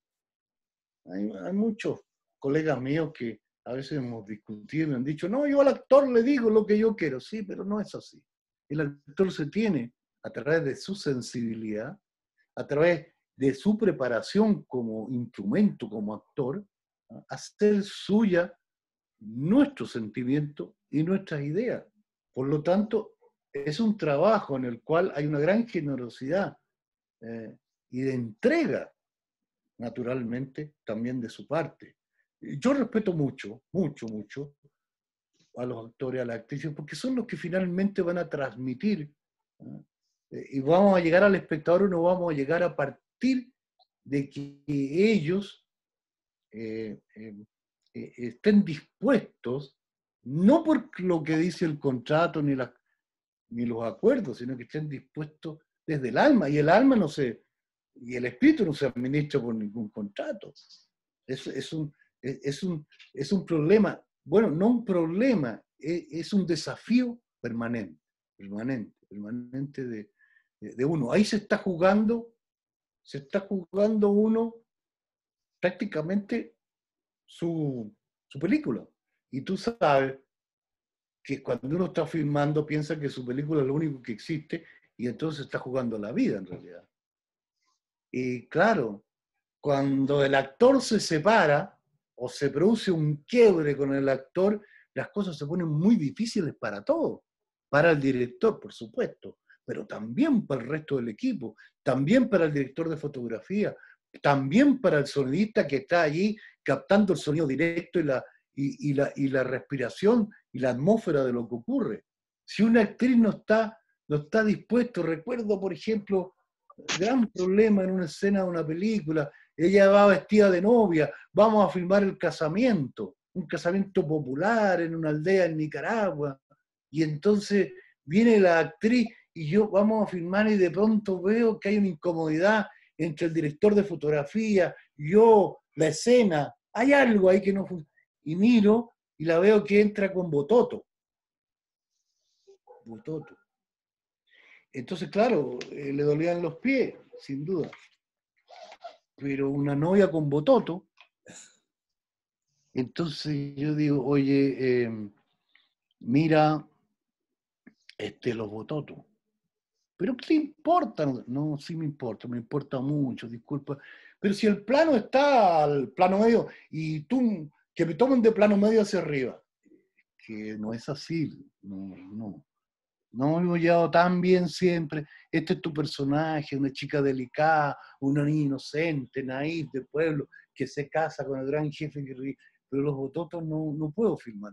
Hay muchos colegas míos que a veces hemos discutido y me han dicho, no, yo al actor le digo lo que yo quiero. Sí, pero no es así. El actor se tiene, a través de su sensibilidad, a través de su preparación como instrumento, como actor, hacer suya nuestro sentimiento y nuestras ideas. Por lo tanto, es un trabajo en el cual hay una gran generosidad y de entrega, naturalmente, también de su parte. Yo respeto mucho, mucho, mucho a los actores, a las actrices, porque son los que finalmente van a transmitir, ¿no? Y vamos a llegar al espectador, o no vamos a llegar a partir de que ellos estén dispuestos, no por lo que dice el contrato ni los acuerdos, sino que estén dispuestos desde el alma, y el alma no se, y el espíritu no se administra por ningún contrato. Es un problema, bueno, no un problema, es un desafío permanente, permanente de uno. Ahí se está jugando uno prácticamente su película. Y tú sabes que cuando uno está filmando piensa que su película es lo único que existe y entonces está jugando la vida en realidad. Y claro, cuando el actor se separa o se produce un quiebre con el actor, las cosas se ponen muy difíciles para todos. Para el director, por supuesto, pero también para el resto del equipo, también para el director de fotografía, también para el sonidista que está allí captando el sonido directo y la respiración y la atmósfera de lo que ocurre. Si una actriz no está dispuesto, recuerdo, por ejemplo, gran problema en una escena de una película, ella va vestida de novia, vamos a filmar el casamiento, un casamiento popular en una aldea en Nicaragua, y entonces viene la actriz y yo vamos a filmar y de pronto veo que hay una incomodidad entre el director de fotografía, yo, la escena, hay algo ahí que no funciona. Y miro y la veo que entra con bototo. Bototo. Entonces, claro, le dolían los pies, sin duda. Pero una novia con bototo. Entonces yo digo, oye, mira los bototos. ¿Pero qué te importa? No, sí me importa mucho, disculpa. Pero si el plano está al plano medio y tú, que me tomen de plano medio hacia arriba, que no es así, no hemos llevado tan bien siempre. Este es tu personaje, una chica delicada, una niña inocente, naif de pueblo, que se casa con el gran jefe, pero los bototos no puedo filmar.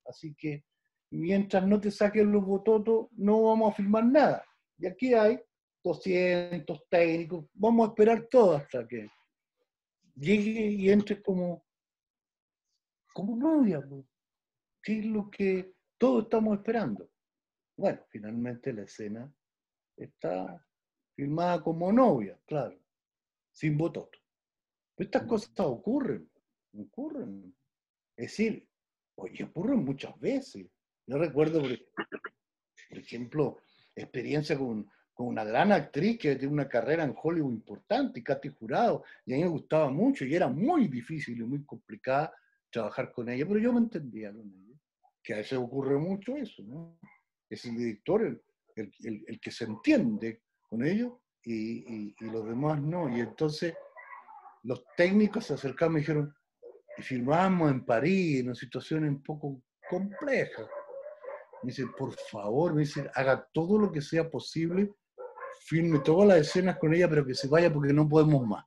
Así que mientras no te saquen los bototos, no vamos a filmar nada. Y aquí hay 200 técnicos, vamos a esperar todo hasta que llegue y entres como novia, que es lo que todos estamos esperando. Bueno, finalmente la escena está filmada como novia, claro, sin bototo. Pero estas cosas ocurren. Es decir, oye, ocurren muchas veces. Yo recuerdo, por ejemplo, experiencia con una gran actriz que tiene una carrera en Hollywood importante, Katy Jurado, y a mí me gustaba mucho, y era muy difícil y muy complicada trabajar con ella, pero yo me entendía con ella. Que a veces ocurre mucho eso, ¿no? Es el director el que se entiende con ellos y los demás no. Y entonces los técnicos se acercaron y me dijeron, y filmamos en París, en una situación un poco compleja. Me dice, por favor, me dice, haga todo lo que sea posible, filme todas las escenas con ella, pero que se vaya porque no podemos más.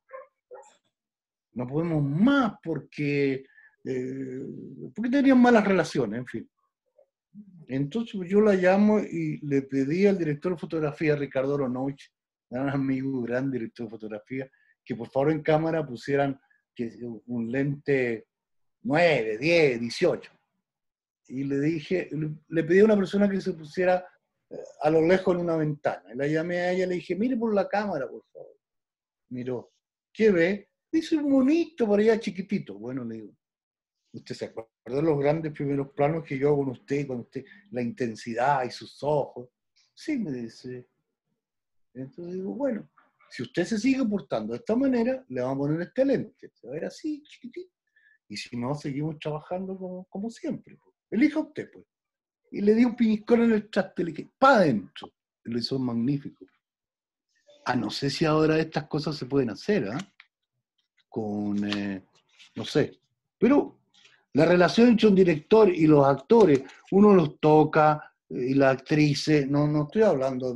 No podemos más porque tenían malas relaciones, en fin. Entonces yo la llamo y le pedí al director de fotografía, Ricardo Aronovich, gran amigo, gran director de fotografía, que por favor en cámara pusieran un lente 9, 10, 18. Y le dije, le pedí a una persona que se pusiera a lo lejos en una ventana. Y la llamé a ella y le dije, mire por la cámara, por favor. Miró, ¿qué ve? Dice un monito por allá chiquitito. Bueno, le digo, ¿usted se acuerda de los grandes primeros planos que yo hago con usted, la intensidad y sus ojos? Sí, me dice. Entonces digo, bueno, si usted se sigue portando de esta manera, le vamos a poner este lente. Se va a ver así, chiquitito. y si no, seguimos trabajando como siempre. Pues. Elija usted, pues. Y le di un piñiscón en el traste, le dije, pa' adentro. Lo hizo magnífico. No sé si ahora estas cosas se pueden hacer, ¿eh? Con, no sé. Pero la relación entre un director y los actores, uno los toca, y las actrices, no estoy hablando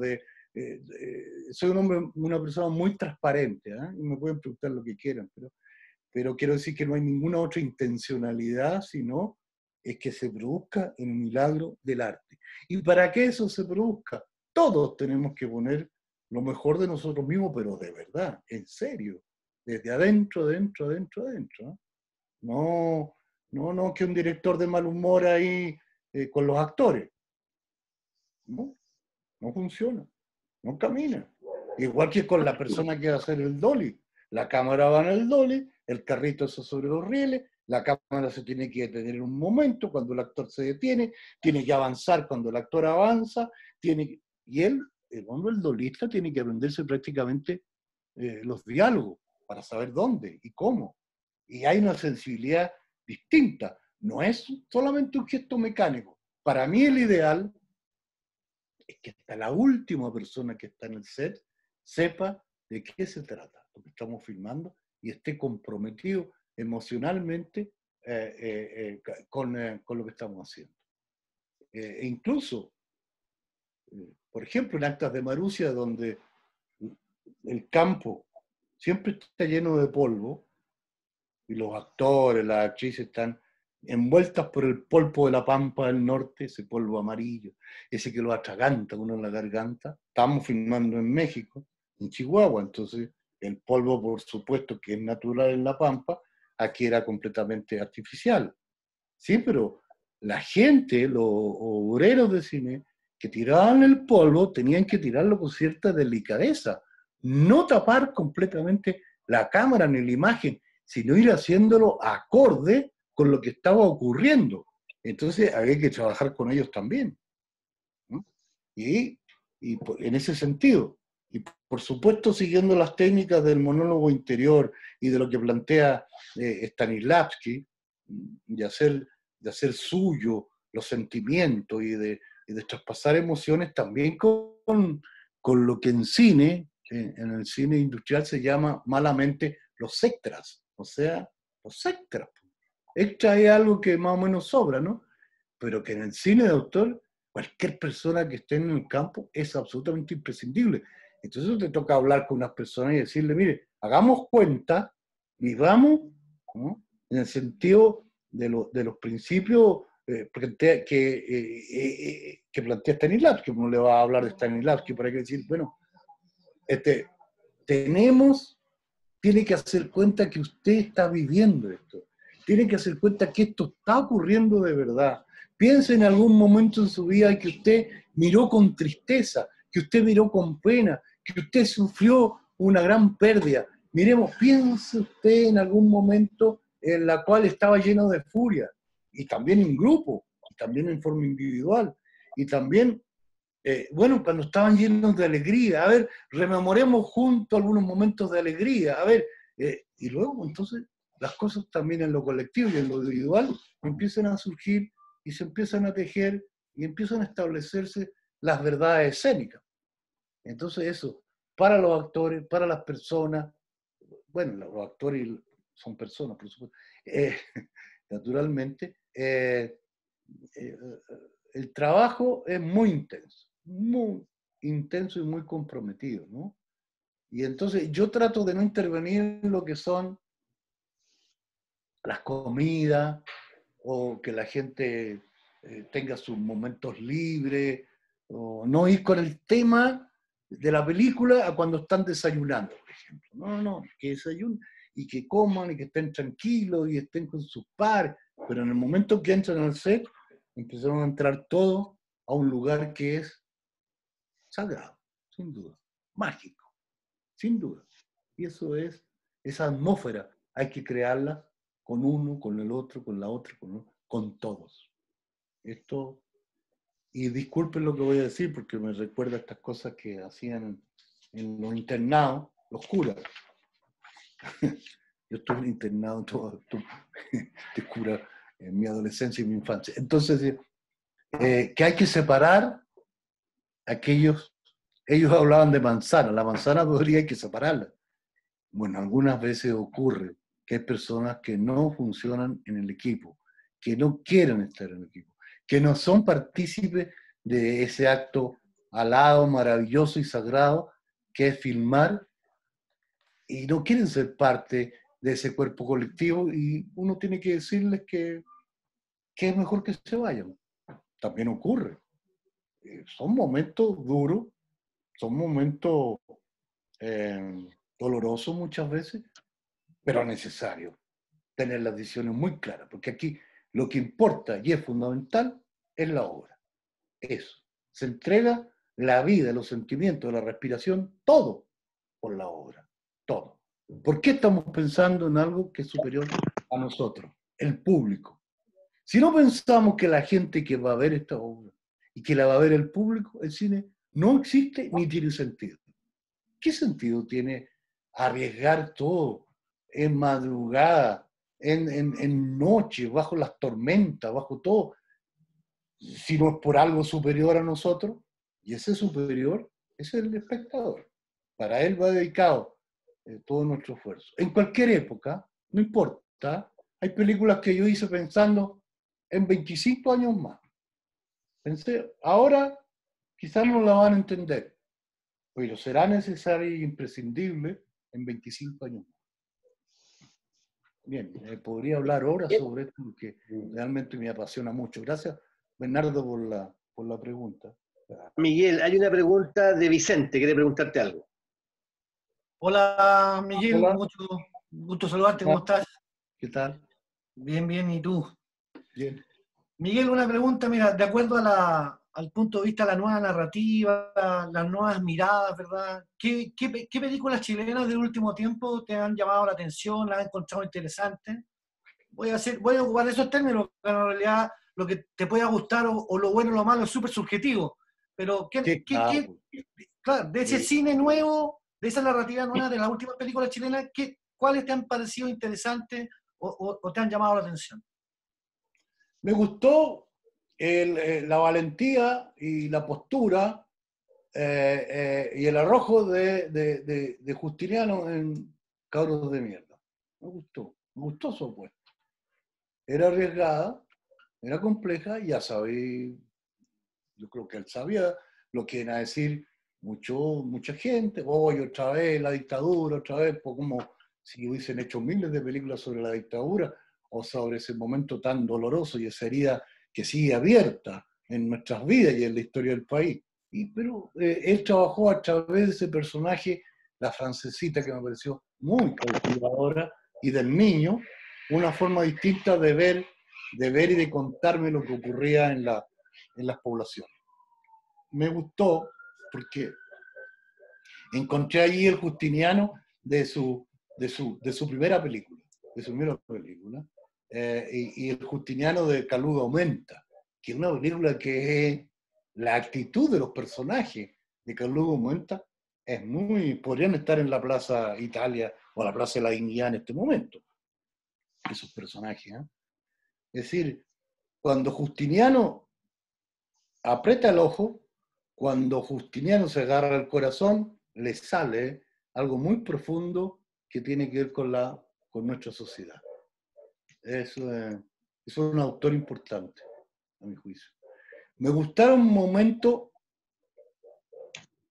soy un hombre, una persona muy transparente, ¿eh? Y me pueden preguntar lo que quieran, pero quiero decir que no hay ninguna otra intencionalidad, sino es que se produzca el milagro del arte. ¿Y para que eso se produzca? Todos tenemos que poner lo mejor de nosotros mismos, pero de verdad, en serio, desde adentro, adentro, adentro, adentro. ¿Eh? No que un director de mal humor ahí con los actores. No funciona, no camina. Igual que con la persona que va a hacer el dolly. La cámara va en el dolly, el carrito está sobre los rieles, la cámara se tiene que detener en un momento cuando el actor se detiene, tiene que avanzar cuando el actor avanza, y el hombre, el dolista, tiene que aprenderse prácticamente los diálogos para saber dónde y cómo. Y hay una sensibilidad distinta. No es solamente un gesto mecánico. Para mí el ideal es que hasta la última persona que está en el set sepa de qué se trata, lo que estamos filmando, y esté comprometido emocionalmente con lo que estamos haciendo. E incluso, por ejemplo, en Actas de Marusia, donde el campo siempre está lleno de polvo, y los actores, las actrices están envueltas por el polvo de la pampa del norte, ese polvo amarillo, ese que lo atraganta uno en la garganta. Estamos filmando en México, en Chihuahua, entonces el polvo, por supuesto, que es natural en la pampa, aquí era completamente artificial. Sí, pero la gente, los obreros de cine, que tiraban el polvo, tenían que tirarlo con cierta delicadeza, no tapar completamente la cámara ni la imagen, sino ir haciéndolo acorde con lo que estaba ocurriendo. Entonces había que trabajar con ellos también, ¿no? Y en ese sentido, y por supuesto siguiendo las técnicas del monólogo interior y de lo que plantea Stanislavski, de hacer suyo los sentimientos y de traspasar emociones también con lo que en cine, en el cine industrial se llama malamente los extras, o sea, los extras. Extra es algo que más o menos sobra, ¿no? Pero que en el cine de autor, cualquier persona que esté en el campo es absolutamente imprescindible. Entonces te toca hablar con unas personas y decirle, mire, hagamos cuenta, vivamos, ¿no? En el sentido de los principios que plantea Stanislavski, uno le va a hablar de Stanislavski para que decir, bueno, tiene que hacer cuenta que usted está viviendo esto, tiene que hacer cuenta que esto está ocurriendo de verdad. Piense en algún momento en su vida que usted miró con tristeza, que usted miró con pena, que usted sufrió una gran pérdida. Piense usted en algún momento en la cual estaba lleno de furia, y también en grupo, y también en forma individual, y también, cuando estaban llenos de alegría. A ver, rememoremos juntos algunos momentos de alegría, a ver, y luego entonces las cosas también en lo colectivo y en lo individual empiezan a surgir y se empiezan a tejer y empiezan a establecerse las verdades escénicas. Entonces eso, para los actores, para las personas, bueno, los actores son personas, por supuesto, naturalmente, el trabajo es muy intenso y muy comprometido, ¿no? Y entonces yo trato de no intervenir en lo que son las comidas, o que la gente tenga sus momentos libres, o no ir con el tema de la película a cuando están desayunando, por ejemplo. No, que desayunen y que coman y que estén tranquilos y estén con sus pares, pero en el momento que entran al set, empezaron a entrar todos a un lugar que es sagrado, sin duda, mágico, sin duda. Y eso es, esa atmósfera hay que crearla con uno, con el otro, con la otra, con todos. Esto, y disculpen lo que voy a decir porque me recuerda a estas cosas que hacían en los internados, los curas. Yo estuve internado todo, descubra en mi adolescencia y mi infancia. Entonces, que hay que separar aquellos, ellos hablaban de manzana, la manzana podría hay que separarla. Bueno, algunas veces ocurre que hay personas que no funcionan en el equipo, que no quieren estar en el equipo, que no son partícipes de ese acto alado, maravilloso y sagrado que es filmar, y no quieren ser parte de ese cuerpo colectivo, y uno tiene que decirles que es mejor que se vayan. También ocurre. Son momentos duros, son momentos dolorosos muchas veces, pero necesarios tener las decisiones muy claras, porque aquí lo que importa y es fundamental es la obra. Eso. Se entrega la vida, los sentimientos, la respiración, todo por la obra. Todo. ¿Por qué estamos pensando en algo que es superior a nosotros? El público. Si no pensamos que la gente que va a ver esta obra y que la va a ver el público, el cine no existe ni tiene sentido. ¿Qué sentido tiene arriesgar todo en madrugada, en noche, bajo las tormentas, bajo todo, si no es por algo superior a nosotros? Y ese superior es el espectador. Para él va dedicado todo nuestro esfuerzo. En cualquier época, no importa, hay películas que yo hice pensando en 25 años más. Pensé, ahora quizás no la van a entender, pero será necesario e imprescindible en 25 años más. Bien, podría hablar horas sobre esto porque realmente me apasiona mucho. Gracias, Bernardo, por la pregunta. Miguel, hay una pregunta de Vicente, quiere preguntarte algo. Hola Miguel, Hola. mucho gusto saludarte, ¿cómo estás? ¿Qué tal? Bien, bien, ¿y tú? Bien. Miguel, una pregunta, mira, de acuerdo al punto de vista de la nueva narrativa, las nuevas miradas, ¿verdad? ¿Qué películas chilenas del último tiempo te han llamado la atención, las has encontrado interesantes? Voy a ocupar esos términos, pero en realidad lo que te pueda gustar o lo bueno o lo malo es súper subjetivo. Pero, claro, de ese cine nuevo, de esa narrativa nueva, de las últimas películas chilenas, ¿cuáles te han parecido interesantes o te han llamado la atención? Me gustó la valentía y la postura y el arrojo de Justiniano en Cabros de Mierda. Me gustó su apuesta. Era arriesgada, era compleja, ya sabía, yo creo que él sabía lo que iba a decir mucha gente, hoy otra vez la dictadura, otra vez, pues como si hubiesen hecho miles de películas sobre la dictadura o sobre ese momento tan doloroso y esa herida que sigue abierta en nuestras vidas y en la historia del país. Pero él trabajó a través de ese personaje, la francesita, que me pareció muy cautivadora, y del niño, una forma distinta de ver y de contarme lo que ocurría en las poblaciones. Me gustó porque encontré allí el Justiniano de su primera película, y el Justiniano de Caluga Aumenta, que es una película que es la actitud de los personajes de Caluga Aumenta es podrían estar en la Plaza Italia o la Plaza de la Dignidad en este momento, esos personajes. Es decir, cuando Justiniano aprieta el ojo, cuando Justiniano se agarra el corazón, le sale algo muy profundo que tiene que ver con nuestra sociedad. Es un autor importante, a mi juicio. Me gustaron momentos,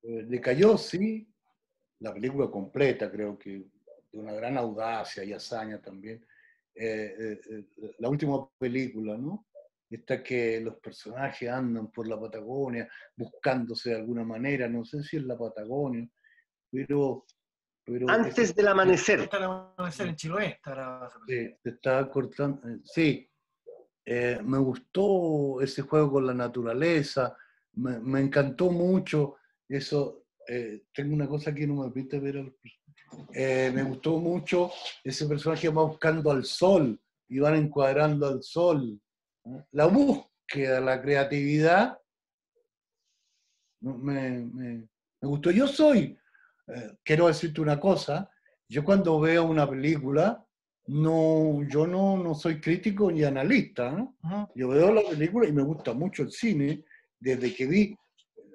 decayó, sí, la película completa, creo que de una gran audacia y hazaña también. La última película, ¿no? Esta que los personajes andan por la Patagonia buscándose de alguna manera, no sé si es la Patagonia, pero Antes del amanecer. Antes del amanecer en Chiloé. Sí, te estaba cortando. Sí, me gustó ese juego con la naturaleza, me encantó mucho eso. Tengo una cosa que no me permite ver. Me gustó mucho ese personaje que va buscando al sol y van encuadrando al sol. La búsqueda, la creatividad, me gustó. Quiero decirte una cosa, yo cuando veo una película, No, yo no soy crítico ni analista, ¿no? Yo veo la película y me gusta mucho el cine desde que vi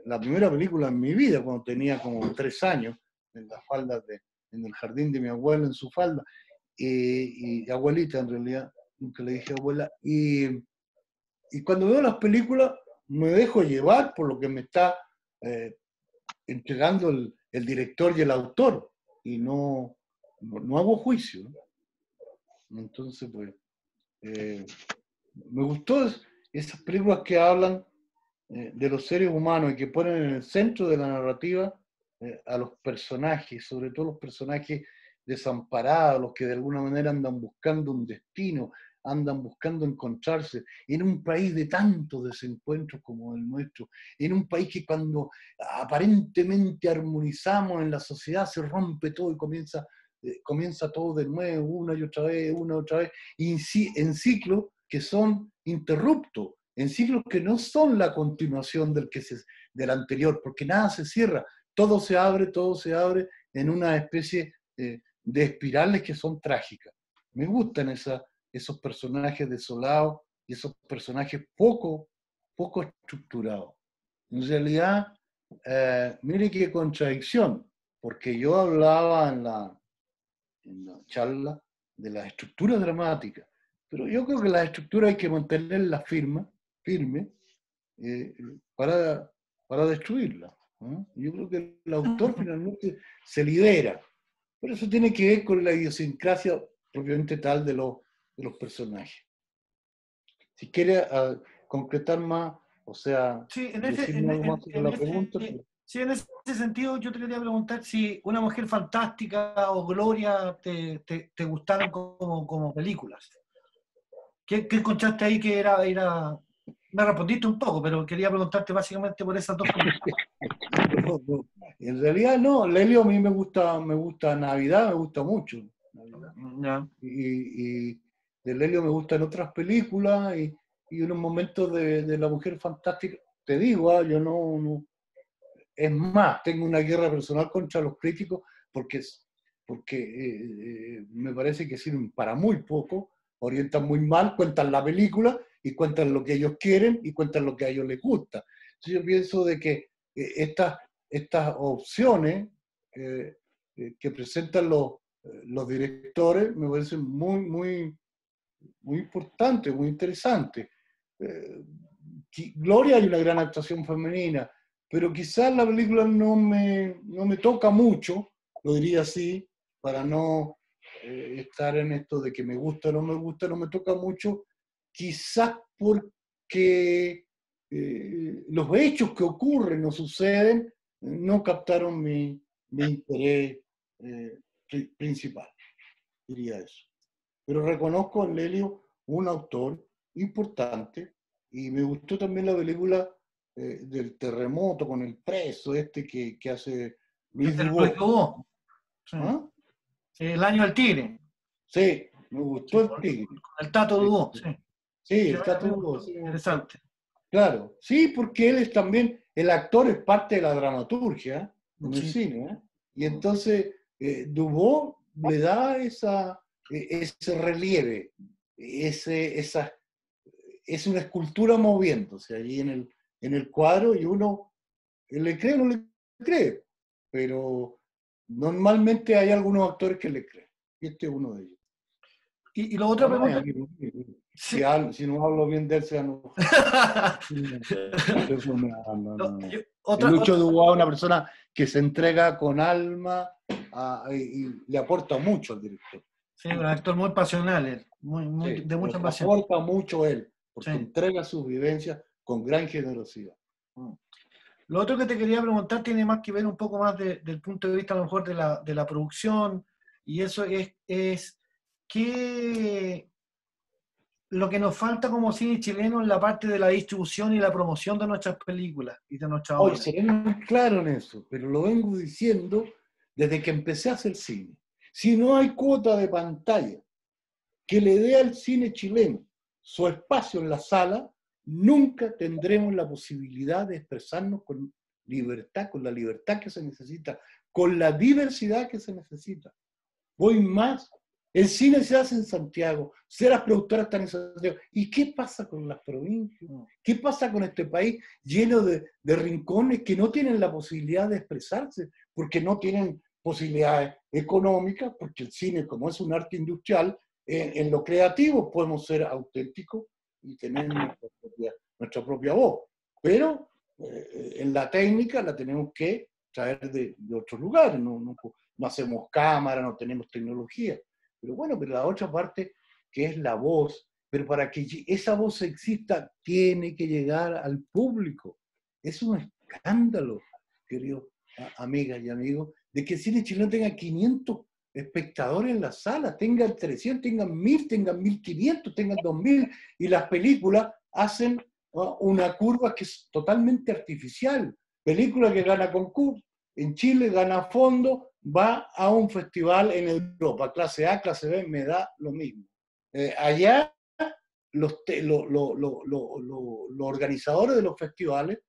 la primera película en mi vida, cuando tenía como 3 años, en las faldas en el jardín de mi abuelo, en su falda, y abuelita en realidad, nunca le dije abuela, y cuando veo las películas me dejo llevar por lo que me está entregando el director y el autor, y no hago juicio, ¿no? Entonces, pues, me gustó esas películas que hablan de los seres humanos y que ponen en el centro de la narrativa a los personajes, sobre todo los personajes desamparados, los que de alguna manera andan buscando un destino, andan buscando encontrarse en un país de tantos desencuentros como el nuestro, en un país que cuando aparentemente armonizamos en la sociedad se rompe todo y comienza todo de nuevo, una y otra vez, en ciclos que son interruptos, en ciclos que no son la continuación del anterior, porque nada se cierra, todo se abre en una especie de espirales que son trágicas. Me gustan esos personajes desolados y esos personajes poco estructurados. En realidad, mire qué contradicción, porque yo hablaba en la charla de las estructuras dramáticas, pero yo creo que las estructuras hay que mantenerlas firmes para destruirlas, ¿no? Yo creo que el autor finalmente se lidera, pero eso tiene que ver con la idiosincrasia propiamente tal de los personajes. Si quiere concretar más, o sea, Sí, decirme algo más sobre la pregunta. Sí, en ese sentido yo te quería preguntar si Una Mujer Fantástica o Gloria te gustaron como películas. ¿Qué encontraste ahí que era... Me respondiste un poco, pero quería preguntarte básicamente por esas dos películas. No. En realidad no, Lelio a mí me gusta Navidad, me gusta mucho. Navidad. Y de Lelio me gustan otras películas y unos momentos de La Mujer Fantástica. Te digo, yo no. Es más, tengo una guerra personal contra los críticos porque me parece que sirven para muy poco, orientan muy mal, cuentan la película y cuentan lo que ellos quieren y cuentan lo que a ellos les gusta. Entonces yo pienso de que estas opciones que presentan los directores me parecen muy importantes, muy interesantes. Gloria, hay una gran actuación femenina, pero quizás la película no me toca mucho, lo diría así, para no estar en esto de que me gusta o no me gusta, no me toca mucho, quizás porque los hechos que ocurren o suceden no captaron mi interés principal, diría eso. Pero reconozco en Lelio un autor importante y me gustó también la película del terremoto con el preso que hace Luis Dubó. Sí. ¿Ah? El año del tigre. Sí, me gustó el tigre. El Tato Dubó, sí. Sí, el Tato Dubó. Interesante. Claro, sí, porque él es también, el actor es parte de la dramaturgia en el cine, ¿eh? Y entonces Dubó le da ese relieve, es una escultura moviéndose allí en el cuadro y uno le cree o no le cree, pero normalmente hay algunos actores que le creen, y este es uno de ellos. Y la otra pregunta... Si no hablo bien de él, se no. Lucho Dubó es una persona que se entrega con alma y le aporta mucho al director. Sí, un actor muy pasional, Sí, de mucha pasión. Aporta mucho él, porque entrega sus vivencias con gran generosidad. Lo otro que te quería preguntar tiene más que ver un poco más del punto de vista a lo mejor de la producción, y eso es que lo que nos falta como cine chileno en la parte de la distribución y la promoción de nuestras películas y de nuestras obras. Seré muy claro en eso, pero lo vengo diciendo desde que empecé a hacer cine. Si no hay cuota de pantalla que le dé al cine chileno su espacio en la sala, nunca tendremos la posibilidad de expresarnos con libertad, con la libertad que se necesita, con la diversidad que se necesita. Voy más, El cine se hace en Santiago, las productoras están en Santiago. ¿Y qué pasa con las provincias? ¿Qué pasa con este país lleno de rincones que no tienen la posibilidad de expresarse? Porque no tienen posibilidades económicas, porque el cine, como es un arte industrial, en lo creativo podemos ser auténticos y tener nuestra propia voz. Pero en la técnica la tenemos que traer de otros lugares. No hacemos cámara, no tenemos tecnología. Pero bueno, pero la otra parte, que es la voz, pero para que esa voz exista, tiene que llegar al público. Es un escándalo, queridos amigas y amigos, de que el cine chileno tenga 500 espectadores en la sala, tengan 300, tengan 1000, tengan 1500, tengan 2000, y las películas hacen una curva que es totalmente artificial. Película que gana concurso, en Chile gana fondo, va a un festival en Europa, clase A, clase B, me da lo mismo. Allá los organizadores de los festivales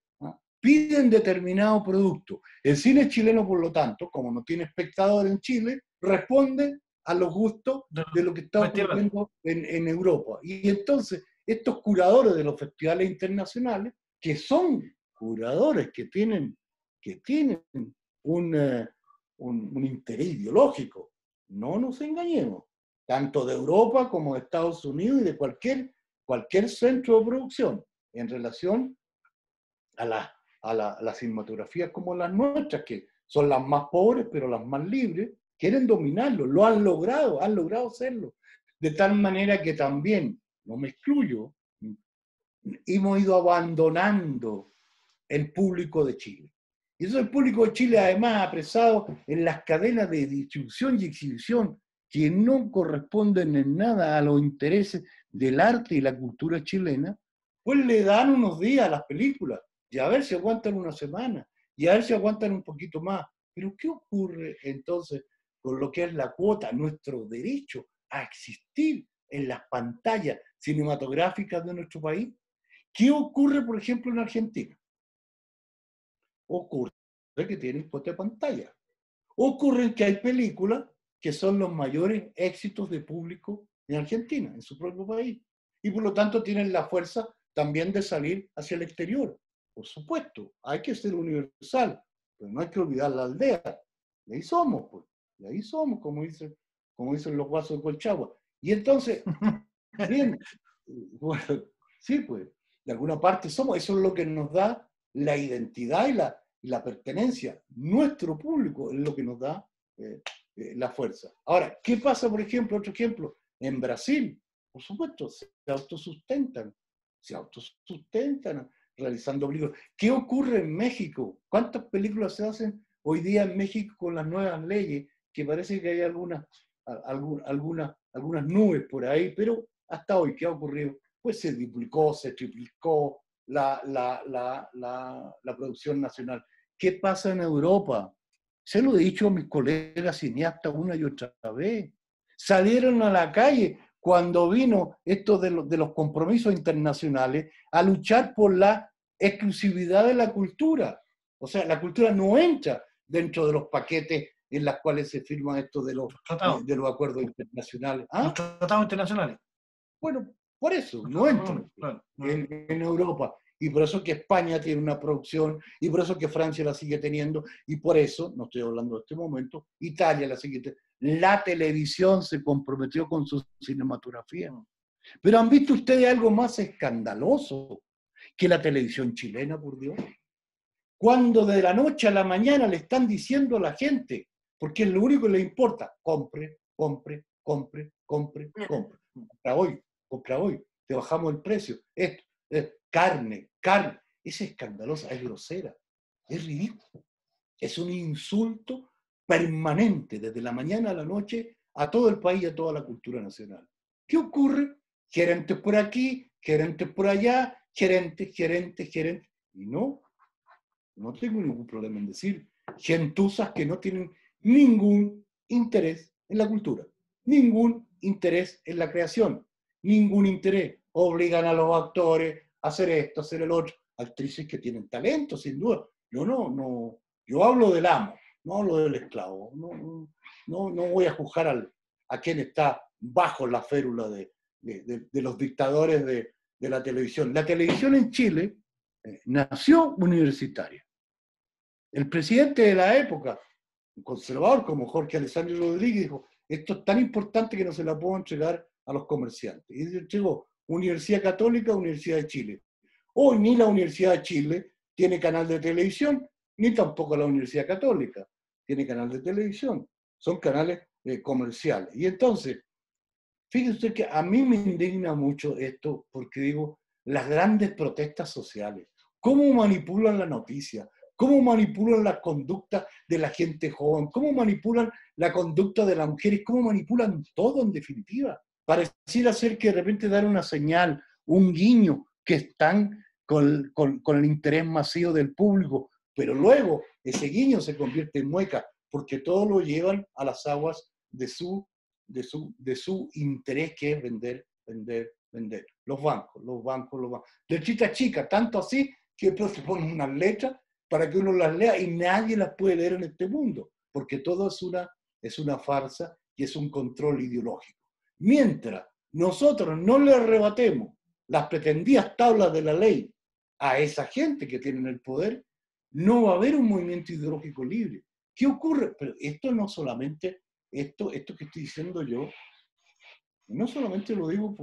piden determinado producto. El cine chileno, por lo tanto, como no tiene espectadores en Chile, responde a los gustos de lo que está ocurriendo en Europa. Y entonces, estos curadores de los festivales internacionales, que son curadores que tienen un interés ideológico, no nos engañemos, tanto de Europa como de Estados Unidos y de cualquier centro de producción, en relación a las cinematografías como las nuestras, que son las más pobres, pero las más libres, quieren dominarlo, lo han logrado hacerlo. De tal manera que también, no me excluyo, hemos ido abandonando el público de Chile. Y eso el público de Chile, además, apresado en las cadenas de distribución y exhibición que no corresponden en nada a los intereses del arte y la cultura chilena, pues le dan unos días a las películas, y a ver si aguantan una semana, y a ver si aguantan un poquito más. Pero ¿qué ocurre entonces con lo que es la cuota, nuestro derecho a existir en las pantallas cinematográficas de nuestro país? ¿Qué ocurre, por ejemplo, en Argentina? Ocurre que tienen cuota de pantalla. Ocurre que hay películas que son los mayores éxitos de público en Argentina, en su propio país. Y por lo tanto tienen la fuerza también de salir hacia el exterior. Por supuesto, hay que ser universal, pero no hay que olvidar la aldea. Y ahí somos, pues. Y ahí somos, como dicen los guasos de Colchagua. Y entonces, bien, bueno, sí, pues, de alguna parte somos. Eso es lo que nos da la identidad y la pertenencia. Nuestro público es lo que nos da la fuerza. Ahora, ¿qué pasa, por ejemplo, otro ejemplo? En Brasil, por supuesto, se autosustentan realizando películas. ¿Qué ocurre en México? ¿Cuántas películas se hacen hoy día en México con las nuevas leyes? Que parece que hay algunas nubes por ahí, pero hasta hoy, ¿qué ha ocurrido? Pues se duplicó, se triplicó la producción nacional. ¿Qué pasa en Europa? Se lo he dicho a mis colegas cineastas una y otra vez. Salieron a la calle cuando vino esto de los compromisos internacionales a luchar por la exclusividad de la cultura. O sea, la cultura no entra dentro de los paquetes en los cuales se firman esto de los acuerdos internacionales. ¿Ah? Los tratados internacionales. Bueno, por eso, no entran en Europa. Y por eso que España tiene una producción, y por eso que Francia la sigue teniendo, y por eso, no estoy hablando de este momento, Italia la sigue teniendo. La televisión se comprometió con su cinematografía. Pero ¿han visto ustedes algo más escandaloso que la televisión chilena, por Dios? Cuando de la noche a la mañana le están diciendo a la gente, porque es lo único que le importa, compre, compre, compre, compre, compre. Compra hoy, te bajamos el precio. Esto, carne, es escandalosa, es grosera, es ridículo. Es un insulto permanente desde la mañana a la noche a todo el país y a toda la cultura nacional. ¿Qué ocurre? Gerentes por aquí, gerentes por allá, gerentes. Y no tengo ningún problema en decir gentuzas que no tienen ningún interés en la cultura, ningún interés en la creación, ningún interés. Obligan a los actores a hacer esto, a hacer el otro. Actrices que tienen talento, sin duda. Yo hablo del amo, no hablo del esclavo. No voy a juzgar a quién está bajo la férula de los dictadores de la televisión. La televisión en Chile nació universitaria. El presidente de la época, un conservador como Jorge Alessandro Rodríguez, dijo, esto es tan importante que no se la puedo entregar a los comerciantes. Y entregó Universidad Católica, Universidad de Chile. Hoy ni la Universidad de Chile tiene canal de televisión, ni tampoco la Universidad Católica tiene canal de televisión. Son canales comerciales. Y entonces, fíjese usted que a mí me indigna mucho esto, porque digo, las grandes protestas sociales, cómo manipulan la noticia, cómo manipulan la conducta de la gente joven, cómo manipulan la conducta de las mujeres, cómo manipulan todo en definitiva. Pareciera ser que de repente dan una señal, un guiño, que están con el interés masivo del público, pero luego ese guiño se convierte en mueca, porque todo lo llevan a las aguas de su interés, que es vender, vender, vender. Los bancos. Letrita chica, tanto así que después se ponen unas letras para que uno las lea y nadie las puede leer en este mundo, porque todo es una farsa y es un control ideológico. Mientras nosotros no le arrebatemos las pretendidas tablas de la ley a esa gente que tiene el poder, no va a haber un movimiento ideológico libre. ¿Qué ocurre? Pero esto no solamente, esto que estoy diciendo yo, no solamente lo digo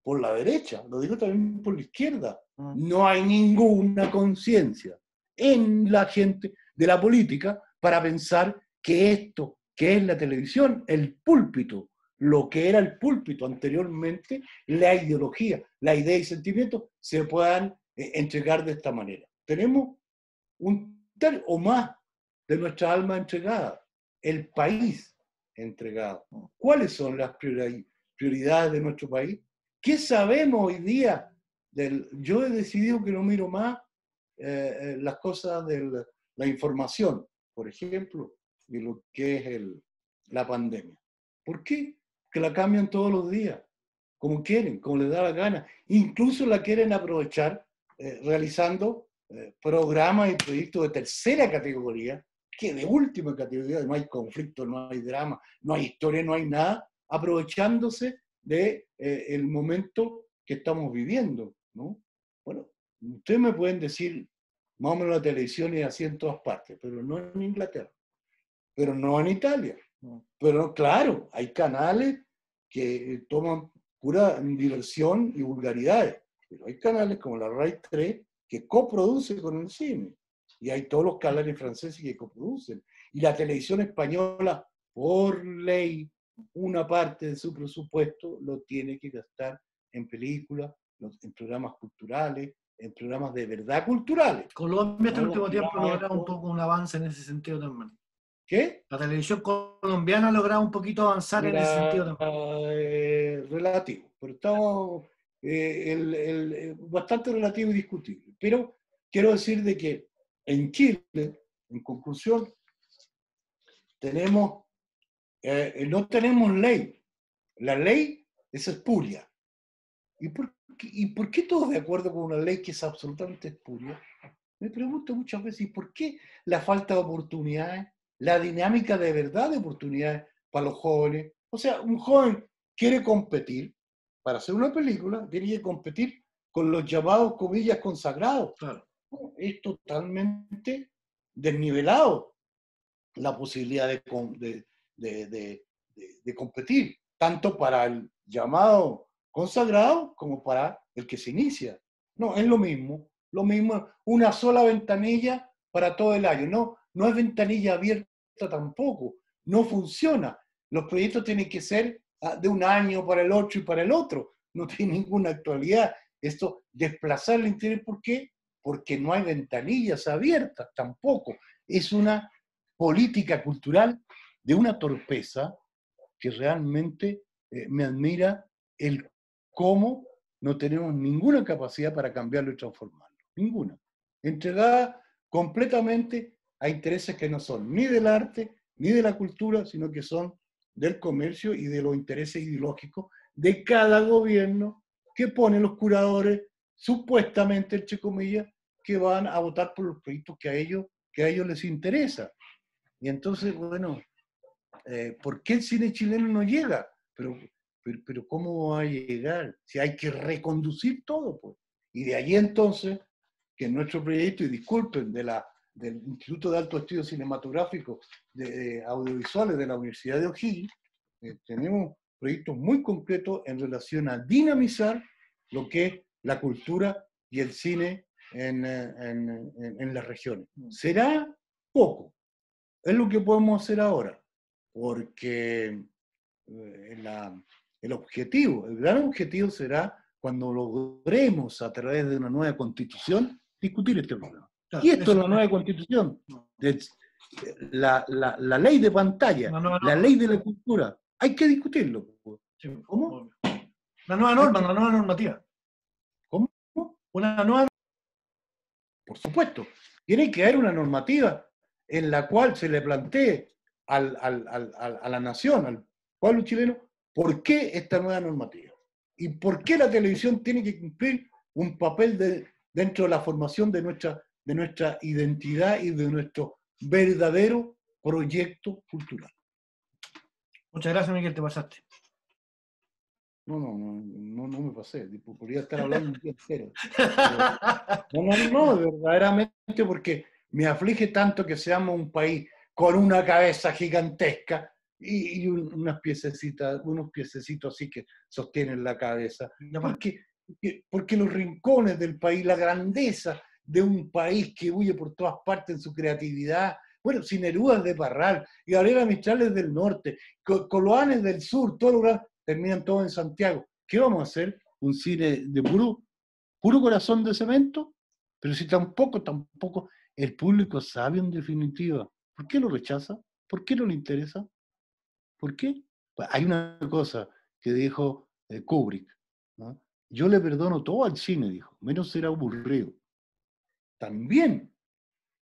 por la derecha, lo digo también por la izquierda. No hay ninguna conciencia en la gente de la política para pensar que esto, que es la televisión, el púlpito, lo que era el púlpito anteriormente, la ideología, la idea y sentimientos, se puedan entregar de esta manera. Tenemos un tal o más de nuestra alma entregada, el país entregado. ¿Cuáles son las prioridades de nuestro país? ¿Qué sabemos hoy día? Yo he decidido que no miro más las cosas de la información, por ejemplo, de lo que es la pandemia. ¿Por qué? Que la cambian todos los días, como quieren, como les da la gana. Incluso la quieren aprovechar realizando programas y proyectos de tercera categoría, que de última categoría, no hay conflicto, no hay drama, no hay historia, no hay nada, aprovechándose de el momento que estamos viviendo, ¿no? Bueno, ustedes me pueden decir, más o menos la televisión es así en todas partes, pero no en Inglaterra, pero no en Italia. Pero claro, hay canales que toman pura diversión y vulgaridades, pero hay canales como la RAI 3 que coproduce con el cine, y hay todos los canales franceses que coproducen, y la televisión española, por ley, una parte de su presupuesto lo tiene que gastar en películas, en programas culturales, en programas de verdad culturales. Colombia este último tiempo ha logrado un poco un avance en ese sentido también. ¿Qué? La televisión colombiana ha logrado un poquito avanzar en ese sentido también. Relativo, pero estamos bastante relativo y discutible. Pero quiero decir de que en Chile, en conclusión, no tenemos ley. La ley es espuria. ¿Y por qué todos de acuerdo con una ley que es absolutamente espuria? Me pregunto muchas veces, ¿y por qué la falta de oportunidades? La dinámica de verdad de oportunidades para los jóvenes. O sea, un joven quiere competir, para hacer una película, tiene que competir con los llamados, comillas, consagrados. Claro. Es totalmente desnivelado la posibilidad de competir, tanto para el llamado consagrado como para el que se inicia. No, es lo mismo, una sola ventanilla para todo el año. No es ventanilla abierta tampoco, no funciona. Los proyectos tienen que ser de un año para el otro y para el otro, no tiene ninguna actualidad. Esto, desplazar el interés, ¿por qué? Porque no hay ventanillas abiertas tampoco. Es una política cultural de una torpeza que realmente me admira el cómo no tenemos ninguna capacidad para cambiarlo y transformarlo. Ninguna. Entregada completamente a intereses que no son ni del arte, ni de la cultura, sino que son del comercio y de los intereses ideológicos de cada gobierno que pone los curadores, supuestamente, entre comillas, que van a votar por los proyectos que a ellos les interesa. Y entonces, bueno, ¿por qué el cine chileno no llega? Pero ¿cómo va a llegar? Si hay que reconducir todo, pues. Y de allí entonces, que en nuestro proyecto, y disculpen, del Instituto de Alto Estudios Cinematográficos de Audiovisuales de la Universidad de O'Higgins, tenemos proyectos muy concretos en relación a dinamizar lo que es la cultura y el cine en las regiones. Será poco, es lo que podemos hacer ahora, porque el objetivo, el gran objetivo será cuando logremos a través de una nueva constitución discutir este problema. Y esto es la nueva constitución, la ley de pantalla, la ley de la cultura. Hay que discutirlo. ¿Cómo? La nueva norma, la nueva normativa. ¿Cómo? Una nueva. Por supuesto. Tiene que haber una normativa en la cual se le plantee a la nación, al pueblo chileno, por qué esta nueva normativa. Y por qué la televisión tiene que cumplir un papel dentro de la formación de nuestra identidad y de nuestro verdadero proyecto cultural. Muchas gracias, Miguel, te pasaste. No me pasé. Podría estar hablando un día entero. No, verdaderamente, porque me aflige tanto que seamos un país con una cabeza gigantesca y unos piececitos así que sostienen la cabeza. Porque los rincones del país, la grandeza de un país que huye por todas partes en su creatividad. Bueno, si Neruda es de Parral, y Gabriela Mistral es del norte, Coloane es del sur, todos los terminan todos en Santiago. ¿Qué vamos a hacer? ¿Un cine de puro corazón de cemento? Pero si tampoco el público sabe en definitiva. ¿Por qué lo rechaza? ¿Por qué no le interesa? ¿Por qué? Pues hay una cosa que dijo Kubrick, ¿no? Yo le perdono todo al cine, dijo, menos ser aburrido. También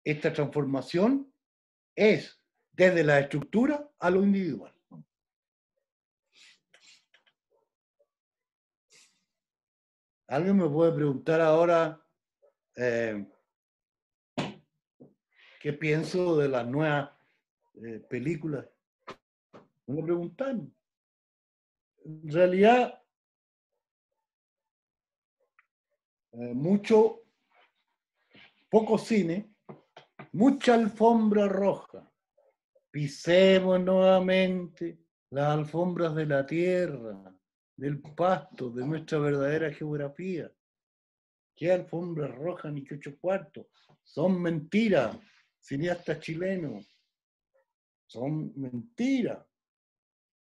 esta transformación es desde la estructura a lo individual. ¿Alguien me puede preguntar ahora qué pienso de las nuevas películas? No me preguntan. En realidad, poco cine, mucha alfombra roja. Pisemos nuevamente las alfombras de la tierra, del pasto, de nuestra verdadera geografía. ¿Qué alfombra roja ni qué 8/4? Son mentiras, cineastas chilenos. Son mentiras.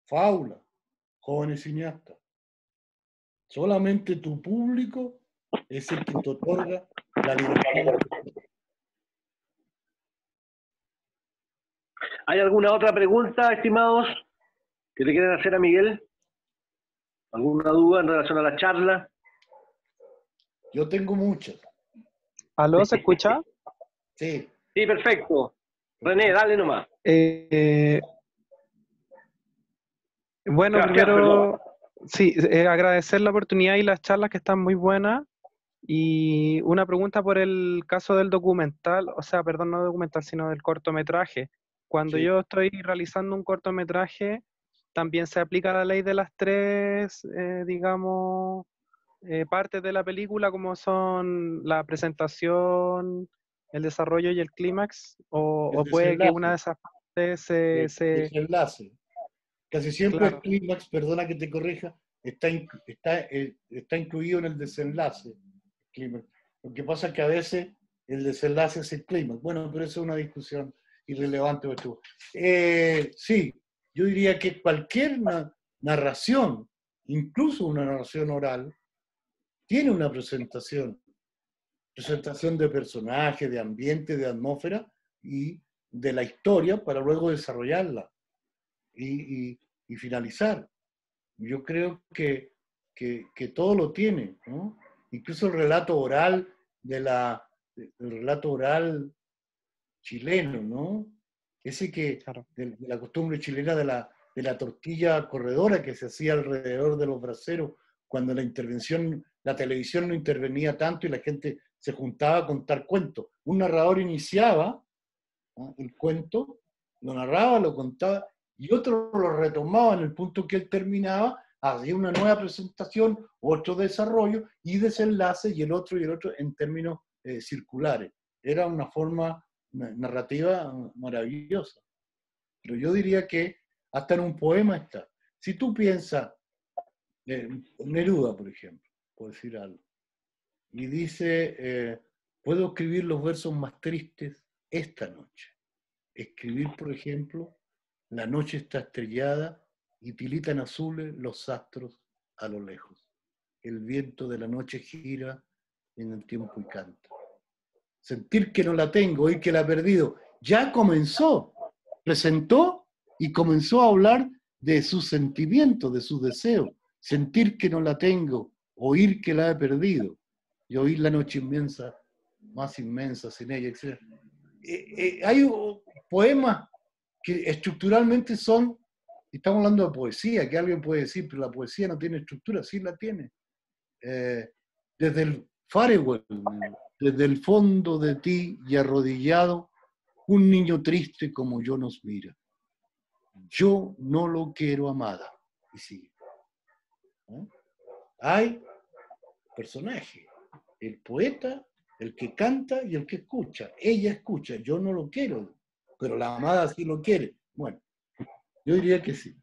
Fábula, jóvenes cineastas. Solamente tu público es el que te otorga la libertad. ¿Hay alguna otra pregunta, estimados, que le quieran hacer a Miguel? ¿Alguna duda en relación a la charla? Yo tengo muchas. ¿Aló, se escucha? Sí. Sí, perfecto. René, dale nomás. Bueno, primero, sí, agradecer la oportunidad y las charlas que están muy buenas. Y una pregunta por el caso del documental, o sea, perdón, no documental, sino del cortometraje. Cuando yo estoy realizando un cortometraje, también se aplica la ley de las tres, digamos, partes de la película, como son la presentación, el desarrollo y el clímax, o puede que una de esas partes el desenlace. Casi siempre el clímax, perdona que te corrija, está incluido en el desenlace. Lo que pasa es que a veces el desenlace es el clímax. Bueno, pero eso es una discusión irrelevante. Sí, yo diría que cualquier narración, incluso una narración oral, tiene una presentación de personajes, de ambiente, de atmósfera y de la historia para luego desarrollarla y finalizar. Yo creo que todo lo tiene, ¿no? Incluso el relato oral el relato oral chileno, ¿no? Ese que, de la costumbre chilena de la tortilla corredora que se hacía alrededor de los braseros, cuando la televisión no intervenía tanto y la gente se juntaba a contar cuentos. Un narrador iniciaba, ¿no?, el cuento, lo narraba, lo contaba, y otro lo retomaba en el punto que él terminaba, hacía una nueva presentación, otro desarrollo y desenlace, y el otro en términos circulares. Era una forma narrativa maravillosa. Pero yo diría que hasta en un poema está. Si tú piensas, Neruda, por ejemplo, por decir algo, y dice, puedo escribir los versos más tristes esta noche. Escribir, por ejemplo, la noche está estrellada y tilitan azules los astros a lo lejos. El viento de la noche gira en el tiempo y canta. Sentir que no la tengo, oír que la he perdido. Ya comenzó, presentó y comenzó a hablar de sus sentimientos, de sus deseos. Sentir que no la tengo, oír que la he perdido y oír la noche inmensa, más inmensa sin ella, etc. Hay poemas que estructuralmente son, estamos hablando de poesía, que alguien puede decir, pero la poesía no tiene estructura, sí la tiene. Desde el Farewell, desde el fondo de ti y arrodillado, un niño triste como yo nos mira. Yo no lo quiero amada. Y sigue. Hay personajes, el poeta, el que canta y el que escucha. Ella escucha, yo no lo quiero, pero la amada sí lo quiere. Bueno, yo diría que sí.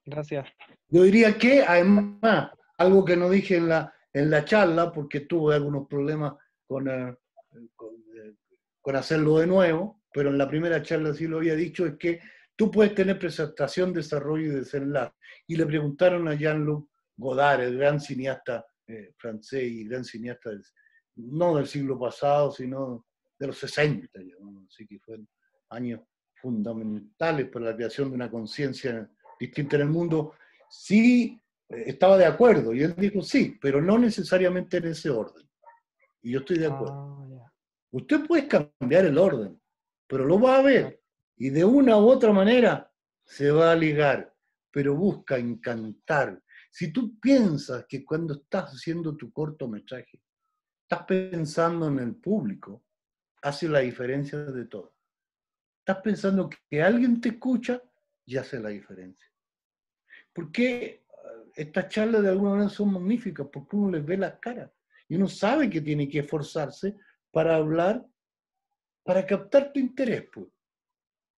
Gracias. Yo diría que, además, algo que no dije en la charla, porque tuve algunos problemas con hacerlo de nuevo, pero en la primera charla sí lo había dicho, es que tú puedes tener presentación, desarrollo y desenlace. Y le preguntaron a Jean-Luc Godard, el gran cineasta francés y gran cineasta no del siglo pasado, sino de los 60, así que fueron años fundamentales para la creación de una conciencia distinta en el mundo. Sí, estaba de acuerdo, y él dijo sí, pero no necesariamente en ese orden. Y yo estoy de acuerdo. Usted puede cambiar el orden, pero lo va a ver, y de una u otra manera se va a ligar, pero busca encantar. Si tú piensas que cuando estás haciendo tu cortometraje, estás pensando en el público, hace la diferencia de todo. Estás pensando que alguien te escucha y hace la diferencia. Porque estas charlas de alguna manera son magníficas, porque uno les ve las caras y uno sabe que tiene que esforzarse para hablar, para captar tu interés, pues.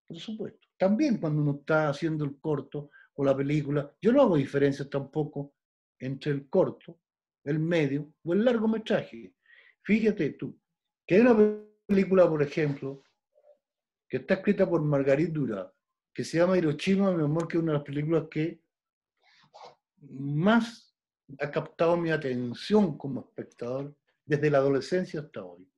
Por supuesto. También cuando uno está haciendo el corto o la película, yo no hago diferencias tampoco entre el corto, el medio o el largometraje. Fíjate tú, que hay una película, por ejemplo, que está escrita por Marguerite Duras, que se llama Hiroshima, mi amor, que es una de las películas que más ha captado mi atención como espectador desde la adolescencia hasta hoy.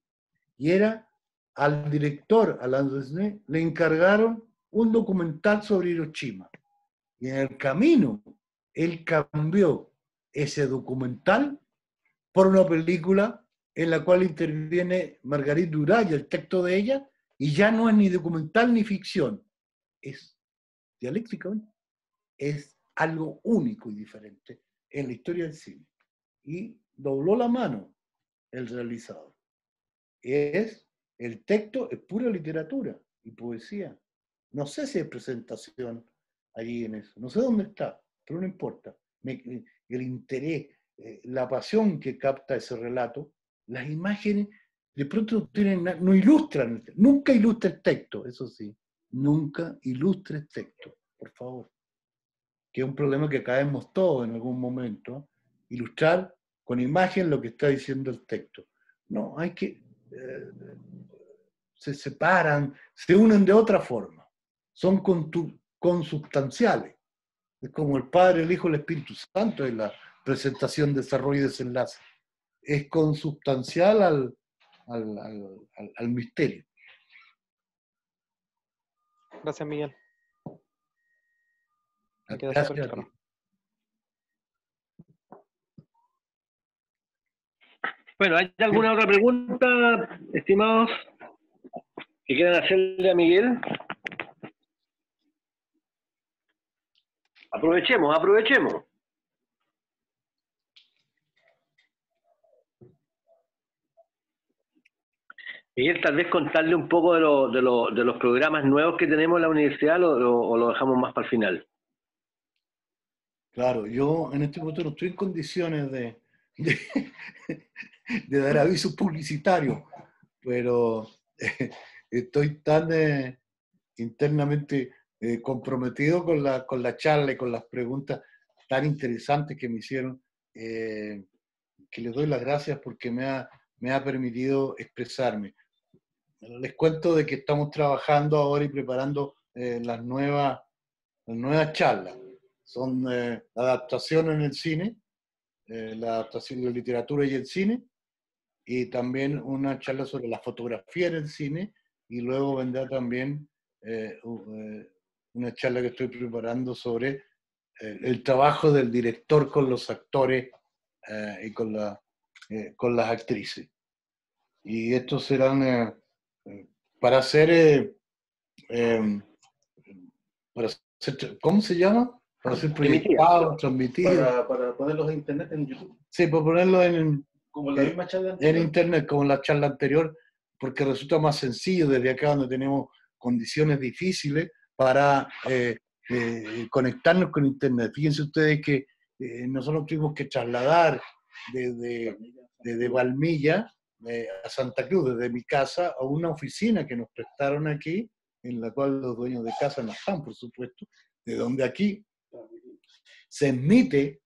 Y era al director, Alain Resnais, le encargaron un documental sobre Hiroshima. Y en el camino, él cambió ese documental por una película en la cual interviene Marguerite Duras y el texto de ella, y ya no es ni documental ni ficción, es dialéctica, es algo único y diferente en la historia del cine. Y dobló la mano el realizador. El texto es pura literatura y poesía. No sé si hay presentación allí en eso, no sé dónde está, pero no importa. El interés, la pasión que capta ese relato, las imágenes de pronto no ilustran, nunca ilustra el texto, eso sí, nunca ilustra el texto, por favor. Que es un problema que caemos todos en algún momento, ilustrar con imagen lo que está diciendo el texto. No, hay que... se separan, se unen de otra forma, son consubstanciales. Es como el Padre, el Hijo y el Espíritu Santo en la presentación, desarrollo y desenlace. Es consubstancial al misterio. Gracias, Miguel. Me queda Gracias súper a ti. claro. Bueno, ¿hay alguna otra pregunta, estimados, que quieran hacerle a Miguel? Aprovechemos. Miguel, tal vez contarle un poco de los programas nuevos que tenemos en la universidad o lo dejamos más para el final. Claro, yo en este momento no estoy en condiciones de, de dar avisos publicitarios, pero estoy tan internamente comprometido con la charla y con las preguntas tan interesantes que me hicieron, que les doy las gracias porque me ha permitido expresarme. Les cuento de que estamos trabajando ahora y preparando las nuevas charlas. Son adaptaciones en el cine, la adaptación de literatura y el cine, y también una charla sobre la fotografía en el cine, y luego vendrá también una charla que estoy preparando sobre el trabajo del director con los actores y con las actrices. Y estos serán para hacer, ¿cómo se llama? Para ser proyectados, transmitidos. Para ponerlos en internet en YouTube. Sí, para ponerlos Como la misma charla anterior. en internet, como la charla anterior, porque resulta más sencillo desde acá donde tenemos condiciones difíciles para conectarnos con internet. Fíjense ustedes que nosotros tuvimos que trasladar desde Valmilla a Santa Cruz, desde mi casa, a una oficina que nos prestaron aquí, en la cual los dueños de casa no están, por supuesto, de donde aquí se emite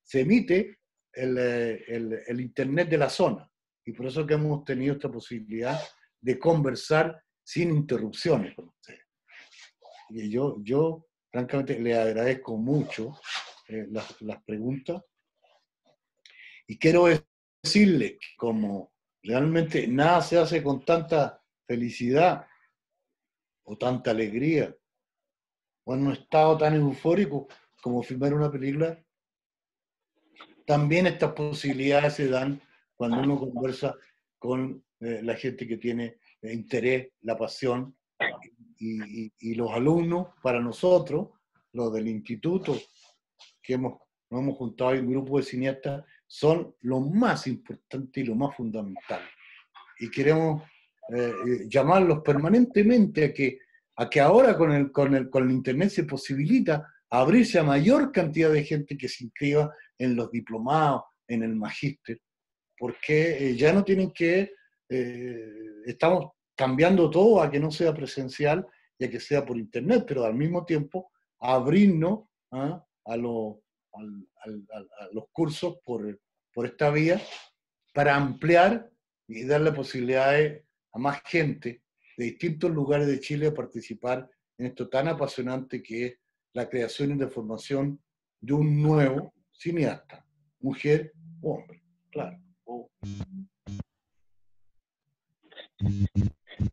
el internet de la zona. Y por eso que hemos tenido esta posibilidad de conversar sin interrupciones con ustedes. Y yo francamente, le agradezco mucho las preguntas. Y quiero decirle que como realmente nada se hace con tanta felicidad o tanta alegría, o en un estado tan eufórico como filmar una película, también estas posibilidades se dan cuando uno conversa con la gente que tiene interés, la pasión, y los alumnos, para nosotros, los del instituto, que nos hemos juntado en un grupo de cineastas, son lo más importante y lo más fundamental. Y queremos llamarlos permanentemente a que ahora con el internet se posibilita abrirse a mayor cantidad de gente que se inscriba en los diplomados, en el magíster, porque ya no tienen que, estamos cambiando todo a que no sea presencial y a que sea por internet, pero al mismo tiempo abrirnos a los cursos por esta vía para ampliar y darle posibilidades a más gente de distintos lugares de Chile a participar en esto tan apasionante que es la creación y la formación de un nuevo cineasta, mujer o hombre, claro.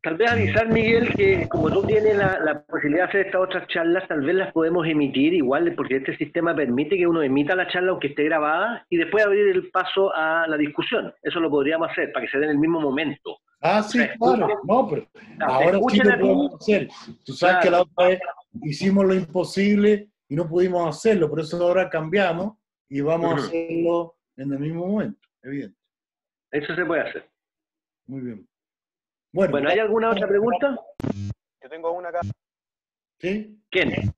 Tal vez avisar, Miguel, que como tú tienes la posibilidad de hacer estas otras charlas, tal vez las podemos emitir igual, porque este sistema permite que uno emita la charla aunque esté grabada y después abrir el paso a la discusión. Eso lo podríamos hacer para que se dé en el mismo momento. Sí, claro. No, pero ahora sí lo podemos hacer. Tú sabes que la otra vez hicimos lo imposible y no pudimos hacerlo, por eso ahora cambiamos y vamos a hacerlo en el mismo momento, evidente. Eso se puede hacer. Muy bien. Bueno, ¿hay alguna otra pregunta? Yo tengo una acá. ¿Sí? ¿Quién?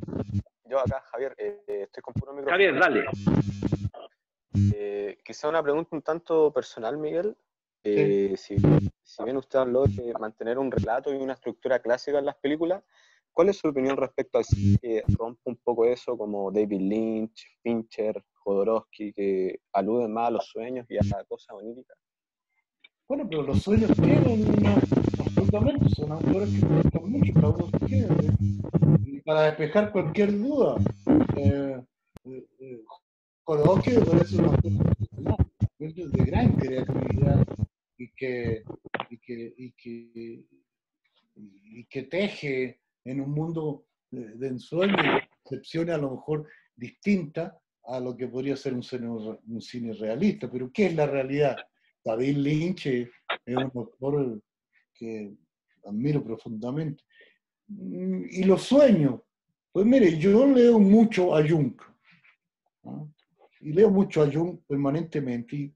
Yo acá, Javier, estoy con puro micrófono. Javier, dale. Quizá una pregunta un tanto personal, Miguel. Si bien usted habló de mantener un relato y una estructura clásica en las películas, ¿cuál es su opinión respecto al cine que rompe un poco eso, como David Lynch, Fincher, Jodorowsky, que aluden más a los sueños y a la cosa onírica? Bueno, pero los sueños tienen absolutamente, son autores que me gustan mucho, cada uno se quiere. Y para despejar cualquier duda, Jodorowsky me parece un autor de gran creatividad y que teje en un mundo de ensueño y concepciones a lo mejor distintas a lo que podría ser un cine realista. Pero ¿qué es la realidad? David Lynch es un autor que admiro profundamente. Y los sueños, pues mire, yo leo mucho a Jung, ¿no? Y leo mucho a Jung permanentemente. Y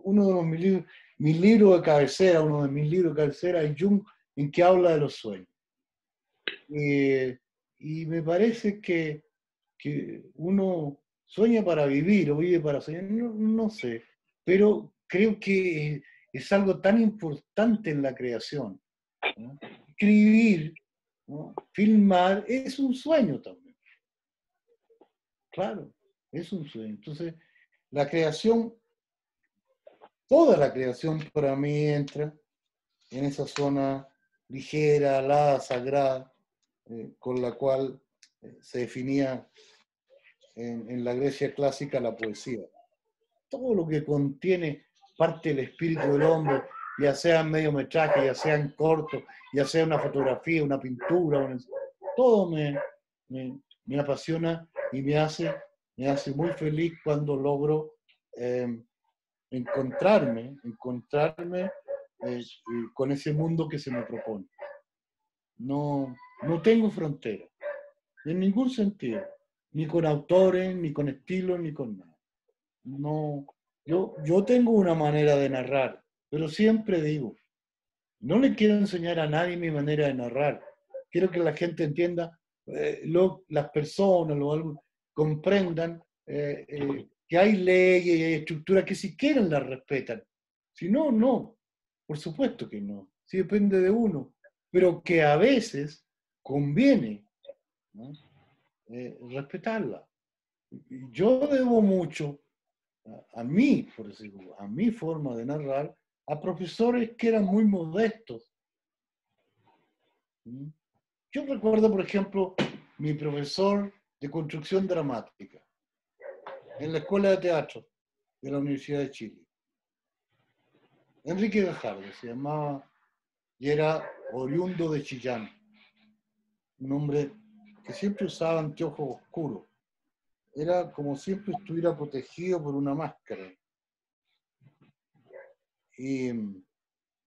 uno de mis libros de cabecera es Jung en que habla de los sueños. Y me parece que uno sueña para vivir o vive para soñar, no sé, pero creo que es algo tan importante en la creación, ¿no? Escribir, ¿no? Filmar, es un sueño también. Claro, es un sueño. Entonces, la creación, toda la creación para mí entra en esa zona ligera, alada, sagrada, con la cual se definía en la Grecia clásica la poesía. Todo lo que contiene parte del espíritu del hombre, ya sea en mediometraje, ya sea en corto, ya sea una fotografía, una pintura, todo me apasiona y me hace muy feliz cuando logro encontrarme con ese mundo que se me propone. No tengo frontera, en ningún sentido, ni con autores, ni con estilos, ni con nada. No, yo tengo una manera de narrar, pero siempre digo, no le quiero enseñar a nadie mi manera de narrar. Quiero que la gente entienda, las personas, comprendan que hay leyes y hay estructuras que si quieren las respetan. Si no, no. Por supuesto que no. Sí depende de uno. Pero que a veces conviene, ¿no? Respetarla. Yo debo mucho a mí, por decirlo, a mi forma de narrar, a profesores que eran muy modestos. Yo recuerdo, por ejemplo, mi profesor de construcción dramática en la Escuela de Teatro de la Universidad de Chile. Enrique Gajardo se llamaba y era oriundo de Chillán. Un hombre que siempre usaba anteojos oscuros. Era como siempre estuviera protegido por una máscara. Y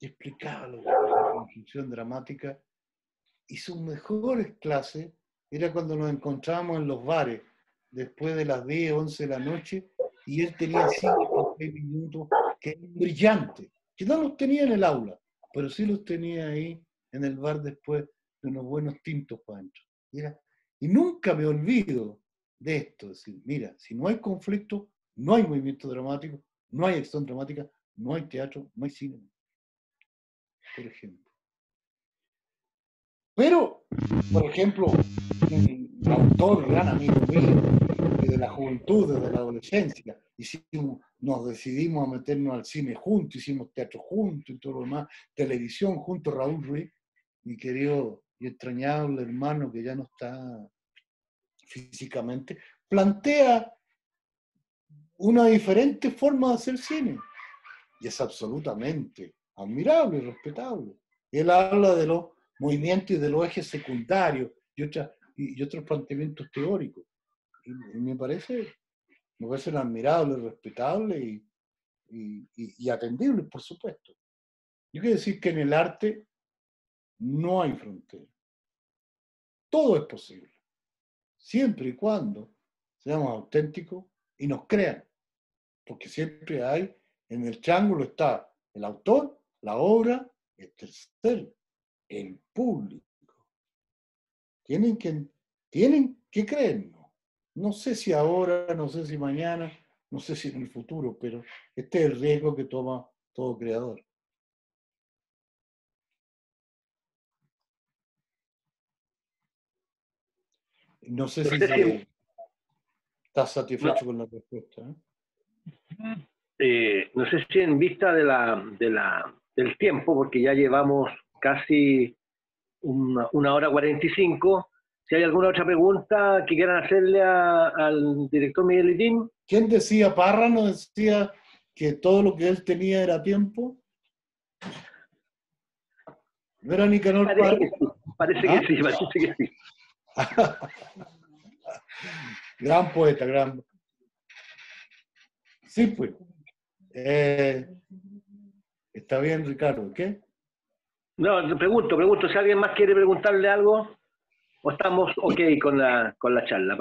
explicaba lo que era la construcción dramática. Y sus mejores clases era cuando nos encontrábamos en los bares, después de las 10, 11 de la noche, y él tenía 5 o 6 minutos que eran brillantes, que no los tenía en el aula, pero sí los tenía ahí en el bar después de unos buenos tintos para adentro. Y nunca me olvido de esto, es decir, mira, si no hay conflicto, no hay movimiento dramático, no hay acción dramática, no hay teatro, no hay cine, por ejemplo. Pero, por ejemplo, un autor, gran amigo mío, desde la juventud, desde la adolescencia, nos decidimos a meternos al cine juntos, hicimos teatro juntos y todo lo demás, televisión juntos, Raúl Ruiz, mi querido y extrañable hermano que ya no está físicamente, plantea una diferente forma de hacer cine. Y es absolutamente admirable y respetable. Él habla de los movimientos y de los ejes secundarios y otros planteamientos teóricos. Y me parecen admirables, respetables y atendibles, por supuesto. Yo quiero decir que en el arte no hay frontera. Todo es posible, siempre y cuando seamos auténticos y nos crean. Porque siempre hay, en el triángulo está el autor, la obra, el tercero, el público. Tienen que creernos. No sé si ahora, no sé si mañana, no sé si en el futuro, pero este es el riesgo que toma todo creador. No sé si estás satisfecho con la respuesta. No sé si en vista del tiempo, porque ya llevamos casi una hora 45, si hay alguna otra pregunta que quieran hacerle al director Miguel Litín. ¿Quién decía? Parra no decía que todo lo que él tenía era tiempo. ¿No era Nicanor Parra? Parece que sí, parece que sí. Gran poeta, gran. Sí, pues. Está bien, Ricardo, ¿qué? No, pregunto, si alguien más quiere preguntarle algo, o estamos ok con la charla.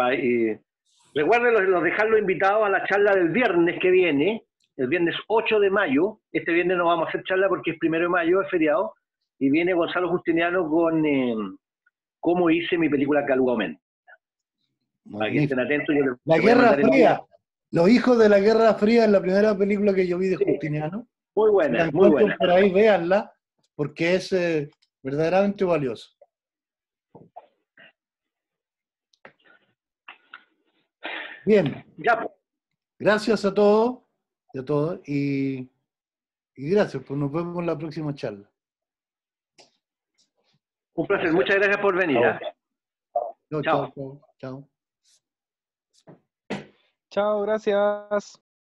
Recuerden los dejarlo invitados a la charla del viernes que viene, el viernes 8 de mayo. Este viernes no vamos a hacer charla porque es 1 de mayo, es feriado. y viene Gonzalo Justiniano con cómo hice mi película Caluga Aumenta. Para que estén atentos. La Guerra Fría. Los hijos de la Guerra Fría es la primera película que yo vi de Justiniano. Muy buena, muy buena. Por ahí véanla, porque es verdaderamente valioso. Bien. Ya. Gracias a todos y gracias, pues nos vemos en la próxima charla. Un placer, muchas gracias por venir. Chao. Chao, gracias.